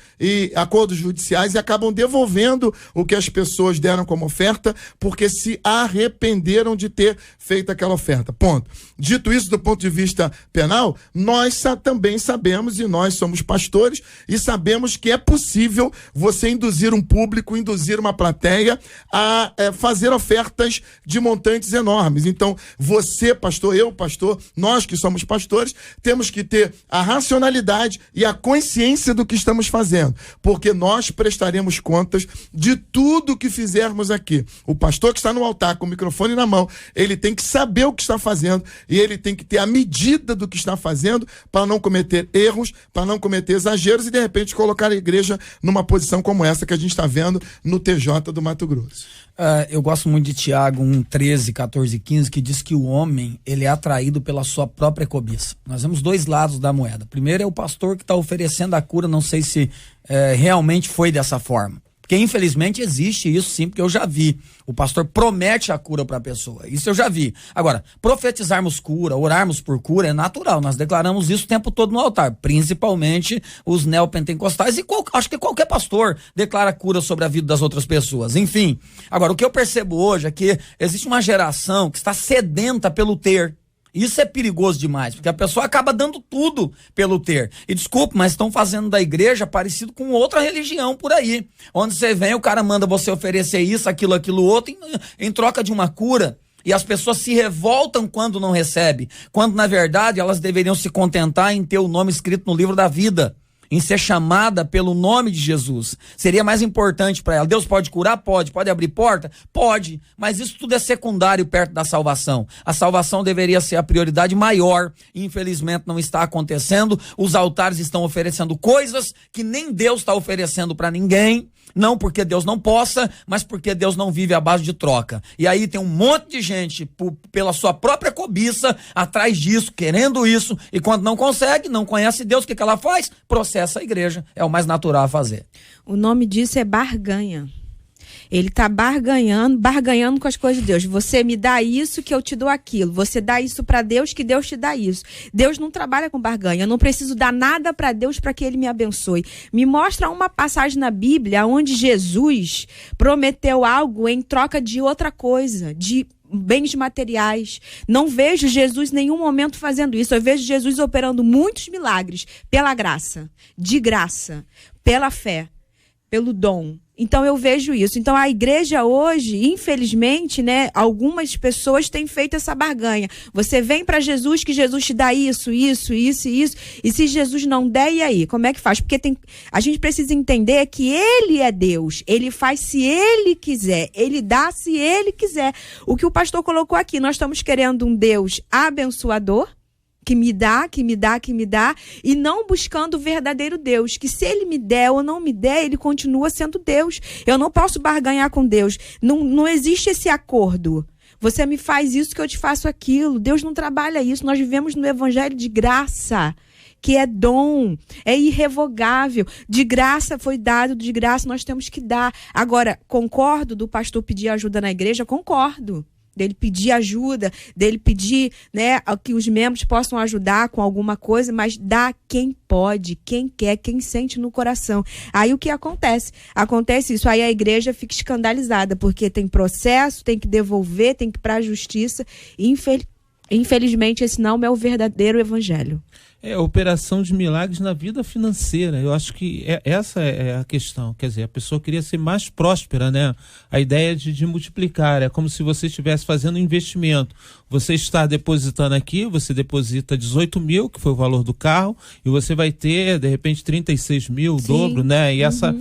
judiciais e acabam devolvendo o que as pessoas deram como oferta, porque se arrependeram de ter feito aquela oferta. Ponto. Dito isso, do ponto de vista penal, nós também sabemos, e nós somos pastores, e sabemos que é possível você induzir um público, induzir uma plateia a fazer ofertas de montantes enormes. Então, você, pastor, eu, pastor, nós que somos pastores, temos que ter a racionalidade e a consciência do que estamos fazendo, porque nós prestaremos contas de tudo que fizermos aqui. O pastor que está no altar com o microfone na mão, ele tem que saber o que está fazendo e ele tem que ter a medida do que está fazendo para não cometer erros, para não cometer exageros e de repente colocar a igreja numa posição como essa que a gente está vendo no TJ do Mato Grosso. Eu gosto muito de Tiago 1:13, 14 e 15, que diz que o homem, ele é atraído pela sua própria cobiça. Nós vemos dois lados da moeda. Primeiro é o pastor que está oferecendo a cura, não sei se realmente foi dessa forma. Porque infelizmente existe isso sim, porque eu já vi. O pastor promete a cura para a pessoa. Isso eu já vi. Agora, profetizarmos cura, orarmos por cura é natural. Nós declaramos isso o tempo todo no altar. Principalmente os neopentecostais e acho que qualquer pastor declara cura sobre a vida das outras pessoas. Enfim. Agora, o que eu percebo hoje é que existe uma geração que está sedenta pelo ter. Isso é perigoso demais, porque a pessoa acaba dando tudo pelo ter. E desculpe, mas estão fazendo da igreja parecido com outra religião por aí. Onde você vem, o cara manda você oferecer isso, aquilo, outro, em troca de uma cura. E as pessoas se revoltam quando não recebem. Quando, na verdade, elas deveriam se contentar em ter o nome escrito no livro da vida. Em ser chamada pelo nome de Jesus. Seria mais importante para ela. Deus pode curar? Pode. Pode abrir porta? Pode. Mas isso tudo é secundário perto da salvação. A salvação deveria ser a prioridade maior. Infelizmente não está acontecendo. Os altares estão oferecendo coisas que nem Deus está oferecendo para ninguém. Não porque Deus não possa, mas porque Deus não vive à base de troca. E aí tem um monte de gente, pela sua própria cobiça, atrás disso, querendo isso, e quando não consegue, não conhece Deus, o que ela faz? Processa a igreja. É o mais natural a fazer. O nome disso é barganha. Ele está barganhando com as coisas de Deus. Você me dá isso que eu te dou aquilo. Você dá isso para Deus que Deus te dá isso. Deus não trabalha com barganha. Eu não preciso dar nada para Deus para que Ele me abençoe. Me mostra uma passagem na Bíblia onde Jesus prometeu algo em troca de outra coisa, de bens materiais. Não vejo Jesus em nenhum momento fazendo isso. Eu vejo Jesus operando muitos milagres pela graça, de graça, pela fé, pelo dom. Então eu vejo isso. Então a igreja hoje, infelizmente, né, algumas pessoas têm feito essa barganha. Você vem para Jesus que Jesus te dá isso. E se Jesus não der, e aí? Como é que faz? Porque a gente precisa entender que Ele é Deus. Ele faz se Ele quiser. Ele dá se Ele quiser. O que o pastor colocou aqui, nós estamos querendo um Deus abençoador, que me dá, e não buscando o verdadeiro Deus, que se Ele me der ou não me der, Ele continua sendo Deus. Eu não posso barganhar com Deus. Não existe esse acordo. Você me faz isso que eu te faço aquilo. Deus não trabalha isso. Nós vivemos no evangelho de graça, que é dom, é irrevogável. De graça foi dado, de graça nós temos que dar. Agora, concordo do pastor pedir ajuda na igreja? Concordo. Dele pedir ajuda, dele pedir, né, que os membros possam ajudar com alguma coisa, mas dá quem pode, quem quer, quem sente no coração. Aí o que acontece? Acontece isso, aí a igreja fica escandalizada, porque tem processo, tem que devolver, tem que ir para a justiça. Infelizmente, esse não é o verdadeiro evangelho. É a operação de milagres na vida financeira. Eu acho que essa é a questão. Quer dizer, a pessoa queria ser mais próspera, né? A ideia de multiplicar. É como se você estivesse fazendo um investimento. Você está depositando aqui, você deposita 18 mil, que foi o valor do carro, e você vai ter, de repente, 36 mil, o dobro, né? E essa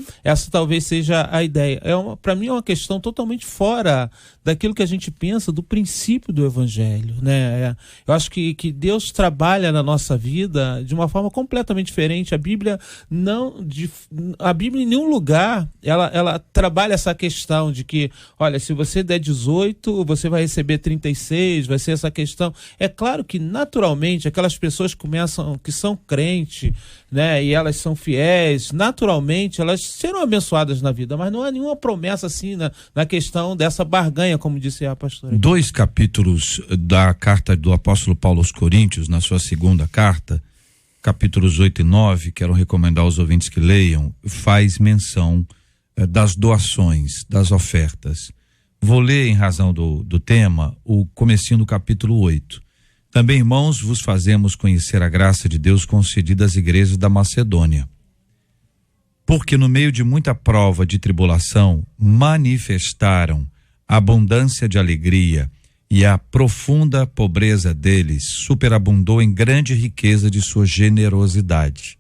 talvez seja a ideia. Para mim é uma questão totalmente fora daquilo que a gente pensa, do princípio do evangelho, né? Eu acho que Deus trabalha na nossa vida de uma forma completamente diferente. A Bíblia em nenhum lugar ela trabalha essa questão de que, olha, se você der 18, você vai receber 36, vai ser essa questão. É claro que naturalmente aquelas pessoas que são crentes, né, e elas são fiéis, naturalmente elas serão abençoadas na vida, mas não há nenhuma promessa assim na questão dessa barganha, como disse a pastora. 2 capítulos da carta do apóstolo Paulo aos Coríntios, na sua segunda carta, capítulos 8 e 9, quero recomendar aos ouvintes que leiam, faz menção das doações, das ofertas. Vou ler, em razão do tema, o comecinho do capítulo 8. Também, irmãos, vos fazemos conhecer a graça de Deus concedida às igrejas da Macedônia. Porque no meio de muita prova de tribulação, manifestaram a abundância de alegria, e a profunda pobreza deles superabundou em grande riqueza de sua generosidade.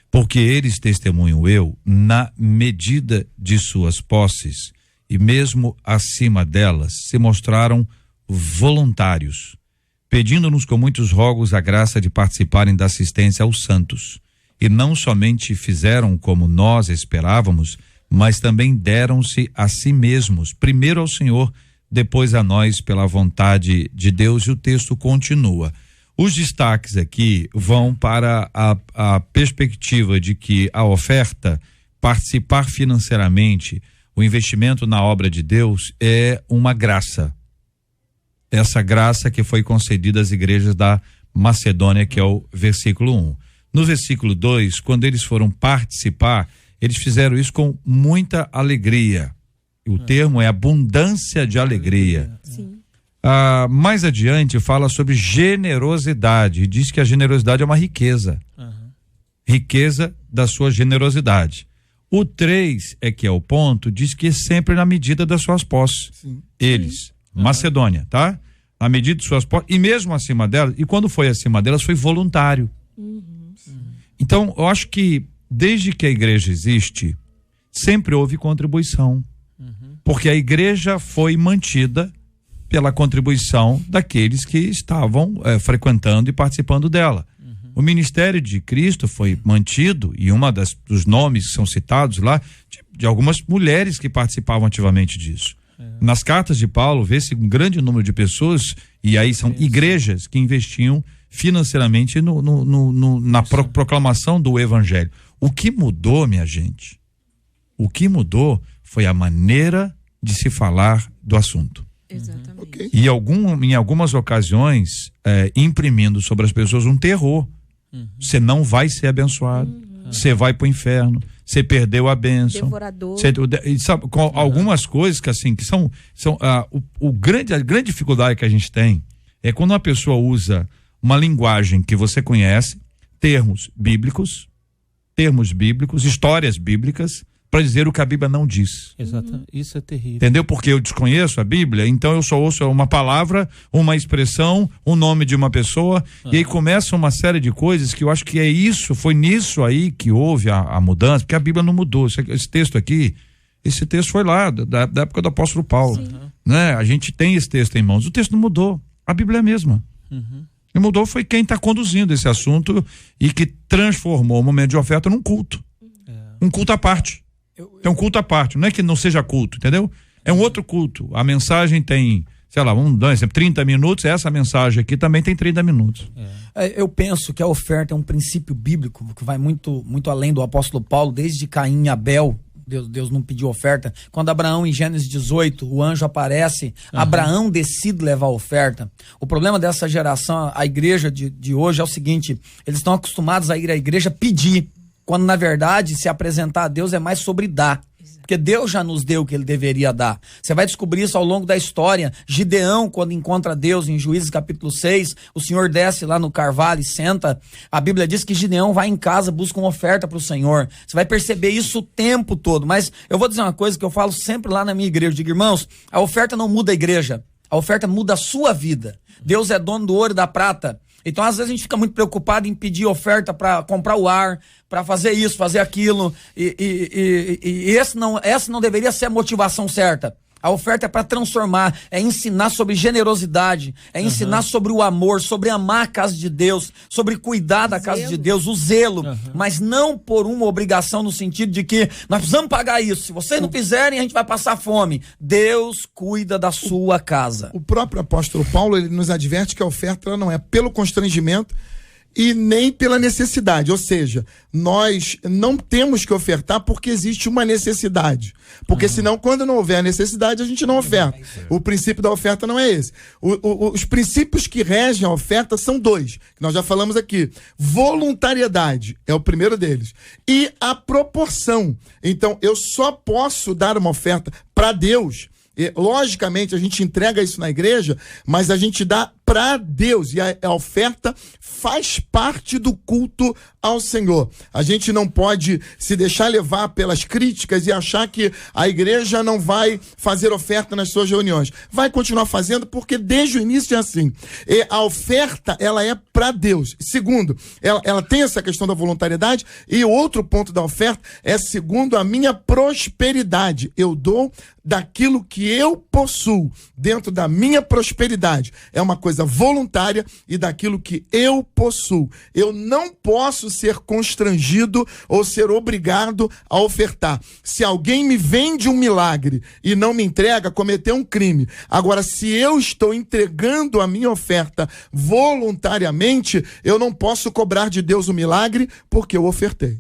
Porque eles, testemunho eu, na medida de suas posses, e mesmo acima delas, se mostraram voluntários, pedindo-nos com muitos rogos a graça de participarem da assistência aos santos. E não somente fizeram como nós esperávamos, mas também deram-se a si mesmos, primeiro ao Senhor, depois a nós pela vontade de Deus. E o texto continua. Os destaques aqui vão para a perspectiva de que a oferta, participar financeiramente, o investimento na obra de Deus é uma graça. Essa graça que foi concedida às igrejas da Macedônia, que é o versículo 1. No versículo 2, quando eles foram participar, eles fizeram isso com muita alegria. O termo é abundância de alegria. Sim. Mais adiante fala sobre generosidade e diz que a generosidade é uma riqueza. Riqueza da sua generosidade. O 3 é que é o ponto, diz que é sempre na medida das suas posses. Sim. Eles, Macedônia, tá? Na medida de suas posses, e mesmo acima delas, e quando foi acima delas foi voluntário. Então, eu acho que desde que a igreja existe, sempre houve contribuição. Porque a igreja foi mantida pela contribuição daqueles que estavam frequentando e participando dela. O ministério de Cristo foi mantido, e dos nomes que são citados lá, de algumas mulheres que participavam ativamente disso. Nas cartas de Paulo, vê-se um grande número de pessoas, e aí são igrejas que investiam financeiramente na proclamação do evangelho. O que mudou, minha gente? O que mudou foi a maneira de se falar do assunto. Exatamente. Ok. E em algumas ocasiões, imprimindo sobre as pessoas um terror. Você não vai ser abençoado, você vai pro inferno, você perdeu a bênção. Devorador. Sabe, com algumas coisas que assim, que são a grande dificuldade que a gente tem é quando uma pessoa usa uma linguagem que você conhece, termos bíblicos, histórias bíblicas, para dizer o que a Bíblia não diz. Exatamente. Isso é terrível. Entendeu? Porque eu desconheço a Bíblia, então eu só ouço uma palavra, uma expressão, o nome de uma pessoa, e aí começa uma série de coisas que eu acho que foi nisso aí que houve a mudança, porque a Bíblia não mudou. Esse texto aqui, esse texto foi lá, da época do apóstolo Paulo. Né? A gente tem esse texto em mãos. O texto não mudou. A Bíblia é a mesma. E mudou foi quem está conduzindo esse assunto e que transformou o momento de oferta num culto. Um culto à parte. É um culto à parte, não é que não seja culto, entendeu? É um outro culto. A mensagem tem, sei lá, vamos dar um exemplo, 30 minutos, essa mensagem aqui também tem 30 minutos. Eu penso que a oferta é um princípio bíblico que vai muito, muito além do apóstolo Paulo, desde Caim e Abel. Deus não pediu oferta. Quando Abraão, em Gênesis 18, o anjo aparece, Abraão decide levar a oferta. O problema dessa geração, a igreja de hoje, é o seguinte: eles estão acostumados a ir à igreja pedir, quando na verdade se apresentar a Deus é mais sobre dar. Porque Deus já nos deu o que ele deveria dar. Você vai descobrir isso ao longo da história. Gideão, quando encontra Deus em Juízes capítulo 6, o Senhor desce lá no carvalho e senta. A Bíblia diz que Gideão vai em casa, busca uma oferta para o Senhor. Você vai perceber isso o tempo todo. Mas eu vou dizer uma coisa que eu falo sempre lá na minha igreja. Eu digo, irmãos, a oferta não muda a igreja. A oferta muda a sua vida. Deus é dono do ouro e da prata. Então, às vezes, a gente fica muito preocupado em pedir oferta para comprar o ar, para fazer isso, fazer aquilo. E essa não deveria ser a motivação certa. A oferta é para transformar, é ensinar sobre generosidade, é ensinar sobre o amor, sobre amar a casa de Deus, sobre cuidar da casa de Deus, o zelo, mas não por uma obrigação no sentido de que nós precisamos pagar isso. Se vocês não fizerem, a gente vai passar fome. Deus cuida da sua casa. O próprio apóstolo Paulo, ele nos adverte que a oferta ela não é pelo constrangimento e nem pela necessidade, ou seja, nós não temos que ofertar porque existe uma necessidade, porque senão quando não houver necessidade a gente não oferta. O princípio da oferta não é esse. Os princípios que regem a oferta são dois, que nós já falamos aqui: voluntariedade é o primeiro deles e a proporção. Então eu só posso dar uma oferta para Deus. E, logicamente, a gente entrega isso na igreja, mas a gente dá para Deus. E a oferta faz parte do culto ao Senhor. A gente não pode se deixar levar pelas críticas e achar que a igreja não vai fazer oferta nas suas reuniões. Vai continuar fazendo, porque desde o início é assim. E a oferta, ela é para Deus. Segundo, ela tem essa questão da voluntariedade. E o outro ponto da oferta é segundo a minha prosperidade. Eu dou daquilo que eu possuo, dentro da minha prosperidade. É uma coisa voluntária e daquilo que eu possuo. Eu não posso ser constrangido ou ser obrigado a ofertar. Se alguém me vende um milagre e não me entrega, cometeu um crime. Agora, se eu estou entregando a minha oferta voluntariamente, eu não posso cobrar de Deus o milagre porque eu ofertei.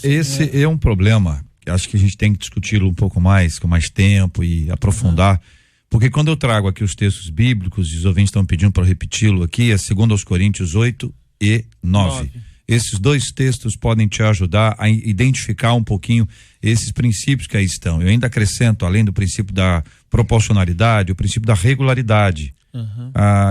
Esse é um problema. Acho que a gente tem que discuti-lo um pouco mais, com mais tempo e aprofundar, porque quando eu trago aqui os textos bíblicos, e os ouvintes estão pedindo para repeti-lo aqui, é 2 Coríntios 8 e 9. Esses dois textos podem te ajudar a identificar um pouquinho esses princípios que aí estão. Eu ainda acrescento, além do princípio da proporcionalidade, o princípio da regularidade.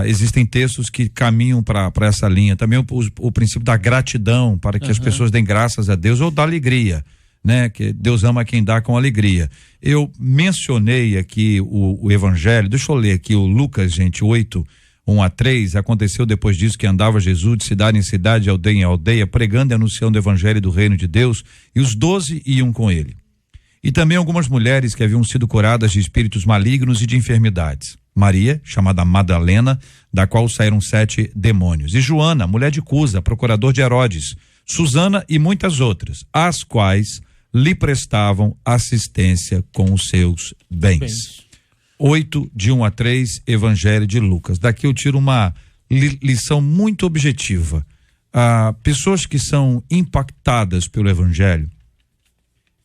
Existem textos que caminham para essa linha. Também o princípio da gratidão, para que as pessoas deem graças a Deus, ou da alegria, né? Que Deus ama quem dá com alegria. Eu mencionei aqui o evangelho, deixa eu ler aqui o Lucas, gente, 8, 1-3, aconteceu depois disso que andava Jesus de cidade em cidade, aldeia em aldeia, pregando e anunciando o evangelho do reino de Deus, e os 12 iam com ele. E também algumas mulheres que haviam sido curadas de espíritos malignos e de enfermidades. Maria, chamada Madalena, da qual saíram 7 demônios. E Joana, mulher de Cusa, procurador de Herodes. Susana e muitas outras, as quais lhe prestavam assistência com os seus bens. 8, de 1-3, Evangelho de Lucas. Daqui eu tiro uma lição muito objetiva. Pessoas que são impactadas pelo Evangelho,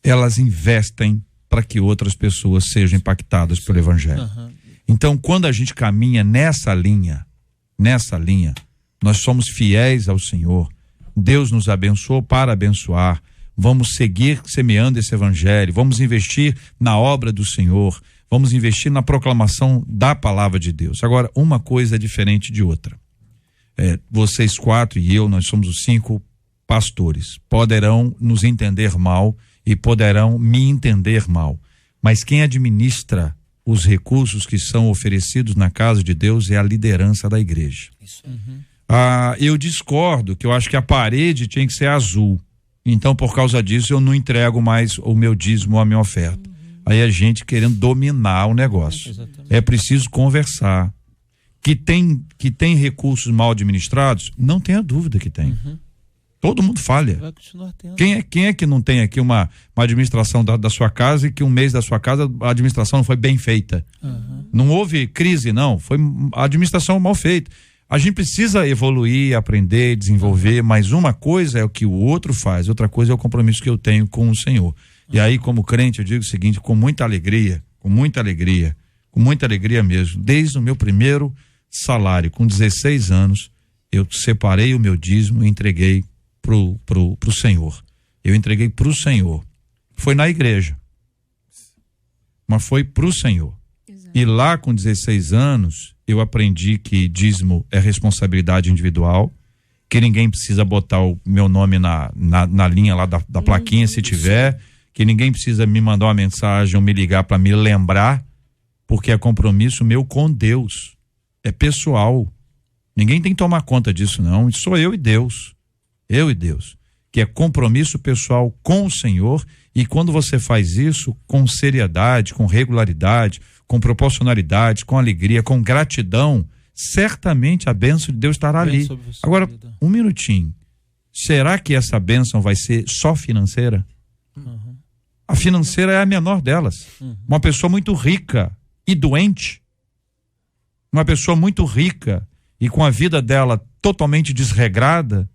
elas investem para que outras pessoas sejam impactadas pelo evangelho. Então, quando a gente caminha nessa linha, nós somos fiéis ao Senhor. Deus nos abençoou para abençoar. Vamos seguir semeando esse evangelho, vamos investir na obra do Senhor, vamos investir na proclamação da palavra de Deus. Agora, uma coisa é diferente de outra. Vocês 4 e eu, nós somos os 5 pastores, poderão nos entender mal e poderão me entender mal, mas quem administra os recursos que são oferecidos na casa de Deus é a liderança da igreja. Eu discordo, que eu acho que a parede tinha que ser azul. Então, por causa disso, eu não entrego mais o meu dízimo ou a minha oferta. Aí a gente querendo dominar o negócio. É preciso conversar. Que tem recursos mal administrados, não tenha dúvida que tem. Todo mundo falha. Vai continuar tendo. Quem é que não tem aqui uma administração da sua casa e que um mês da sua casa a administração não foi bem feita? Não houve crise, não. Foi a administração mal feita. A gente precisa evoluir, aprender, desenvolver, mas uma coisa é o que o outro faz, outra coisa é o compromisso que eu tenho com o Senhor. E aí, como crente, eu digo o seguinte, com muita alegria mesmo, desde o meu primeiro salário, com 16 anos, eu separei o meu dízimo e entreguei pro Senhor. Eu entreguei pro Senhor. Foi na igreja, mas foi pro Senhor. Exato. E lá, com 16 anos, eu aprendi que dízimo é responsabilidade individual, que ninguém precisa botar o meu nome na linha lá da plaquinha, se tiver, que ninguém precisa me mandar uma mensagem ou me ligar para me lembrar, porque é compromisso meu com Deus. É pessoal. Ninguém tem que tomar conta disso, não. Sou eu e Deus. Eu e Deus. Que é compromisso pessoal com o Senhor, e quando você faz isso com seriedade, com regularidade, com proporcionalidade, com alegria, com gratidão, certamente a bênção de Deus estará ali. Agora, um minutinho. Será que essa bênção vai ser só financeira? A financeira é a menor delas. Uma pessoa muito rica e doente, uma pessoa muito rica e com a vida dela totalmente desregrada,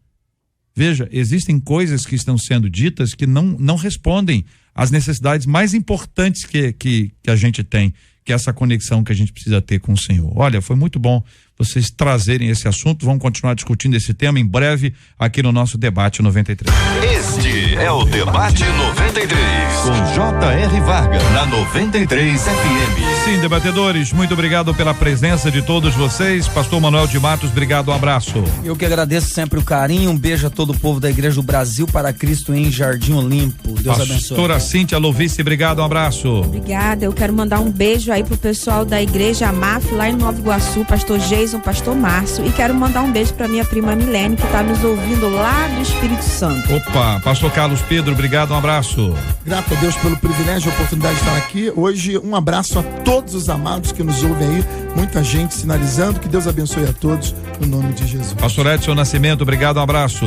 veja, existem coisas que estão sendo ditas que não respondem às necessidades mais importantes que a gente tem, que é essa conexão que a gente precisa ter com o Senhor. Olha, foi muito bom vocês trazerem esse assunto, vamos continuar discutindo esse tema em breve aqui no nosso Debate 93. Este é o Debate 93, com J.R. Varga, na 93 FM. Sim, debatedores, muito obrigado pela presença de todos vocês. Pastor Manuel de Matos, obrigado, um abraço. Eu que agradeço sempre o carinho, um beijo a todo o povo da Igreja do Brasil para Cristo em Jardim Olimpo. Deus abençoe. Pastora Cíntia Lovice, obrigado, um abraço. Obrigada, eu quero mandar um beijo aí pro pessoal da Igreja Amaf, lá em Nova Iguaçu, pastor Jason, pastor Márcio, e quero mandar um beijo pra minha prima Milene, que tá nos ouvindo lá do Espírito Santo. Opa, pastor Carlos Pedro, obrigado, um abraço. Grato a Deus pelo privilégio e oportunidade de estar aqui. Hoje, um abraço a todos os amados que nos ouvem aí, muita gente sinalizando, que Deus abençoe a todos, no nome de Jesus. Pastor Edson Nascimento, obrigado, um abraço.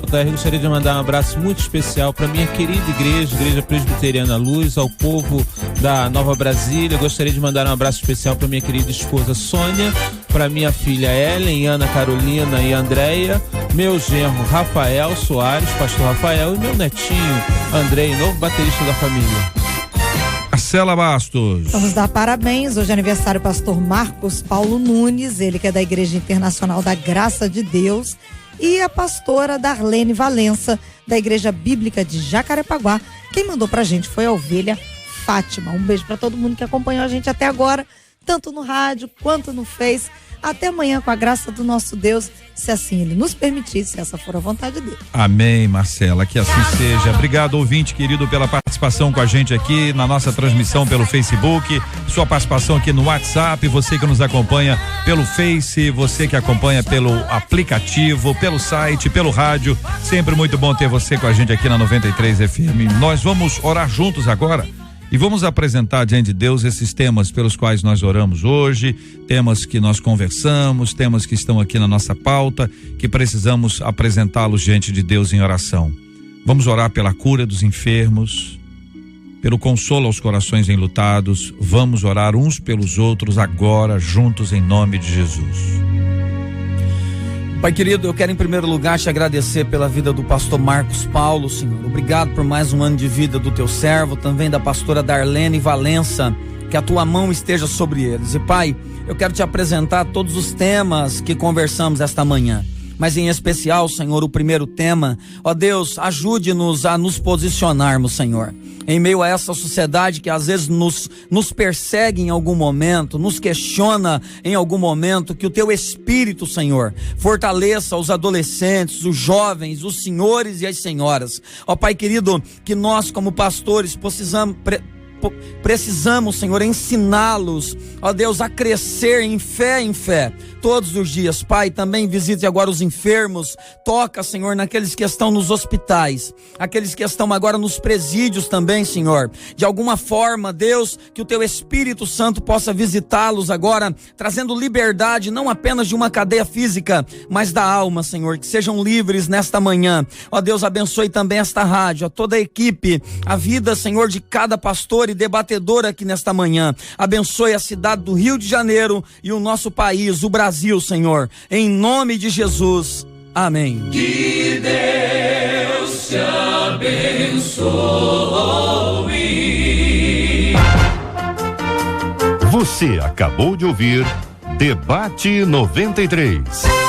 Eu gostaria de mandar um abraço muito especial para minha querida Igreja Presbiteriana Luz, ao povo da Nova Brasília. Gostaria de mandar um abraço especial para minha querida esposa Sônia, para minha filha Ellen, Ana Carolina e Andréia, meu genro Rafael Soares, pastor Rafael, e meu netinho Andrei, novo baterista da família. Marcela Bastos. Vamos dar parabéns. Hoje é aniversário do pastor Marcos Paulo Nunes, ele que é da Igreja Internacional da Graça de Deus, e a pastora Darlene Valença, da Igreja Bíblica de Jacarepaguá. Quem mandou pra gente foi a ovelha Fátima. Um beijo pra todo mundo que acompanhou a gente até agora, tanto no rádio quanto no Face. Até amanhã, com a graça do nosso Deus, se assim Ele nos permitir, se essa for a vontade dele. Amém, Marcela, que assim seja. Obrigado, ouvinte querido, pela participação com a gente aqui na nossa transmissão pelo Facebook, sua participação aqui no WhatsApp, você que nos acompanha pelo Face, você que acompanha pelo aplicativo, pelo site, pelo rádio. Sempre muito bom ter você com a gente aqui na 93 FM. Nós vamos orar juntos agora. E vamos apresentar diante de Deus esses temas pelos quais nós oramos hoje, temas que nós conversamos, temas que estão aqui na nossa pauta, que precisamos apresentá-los diante de Deus em oração. Vamos orar pela cura dos enfermos, pelo consolo aos corações enlutados. Vamos orar uns pelos outros agora, juntos, em nome de Jesus. Pai querido, eu quero em primeiro lugar te agradecer pela vida do pastor Marcos Paulo, Senhor. Obrigado por mais um ano de vida do teu servo, também da pastora Darlene Valença, que a tua mão esteja sobre eles. E Pai, eu quero te apresentar todos os temas que conversamos esta manhã, mas em especial, Senhor, o primeiro tema. Ó Deus, ajude-nos a nos posicionarmos, Senhor, em meio a essa sociedade que às vezes nos persegue em algum momento, nos questiona em algum momento. Que o teu Espírito, Senhor, fortaleça os adolescentes, os jovens, os senhores e as senhoras. Ó Pai querido, que nós como pastores precisamos, Senhor, ensiná-los, ó Deus, a crescer em fé, todos os dias. Pai, também visite agora os enfermos, toca, Senhor, naqueles que estão nos hospitais, aqueles que estão agora nos presídios também, Senhor. De alguma forma, Deus, que o teu Espírito Santo possa visitá-los agora, trazendo liberdade, não apenas de uma cadeia física, mas da alma, Senhor, que sejam livres nesta manhã. Ó Deus, abençoe também esta rádio, a toda a equipe, a vida, Senhor, de cada pastor e debatedor aqui nesta manhã. Abençoe a cidade do Rio de Janeiro e o nosso país, o Brasil, Senhor, em nome de Jesus, amém. Que Deus te abençoe. Você acabou de ouvir Debate 93.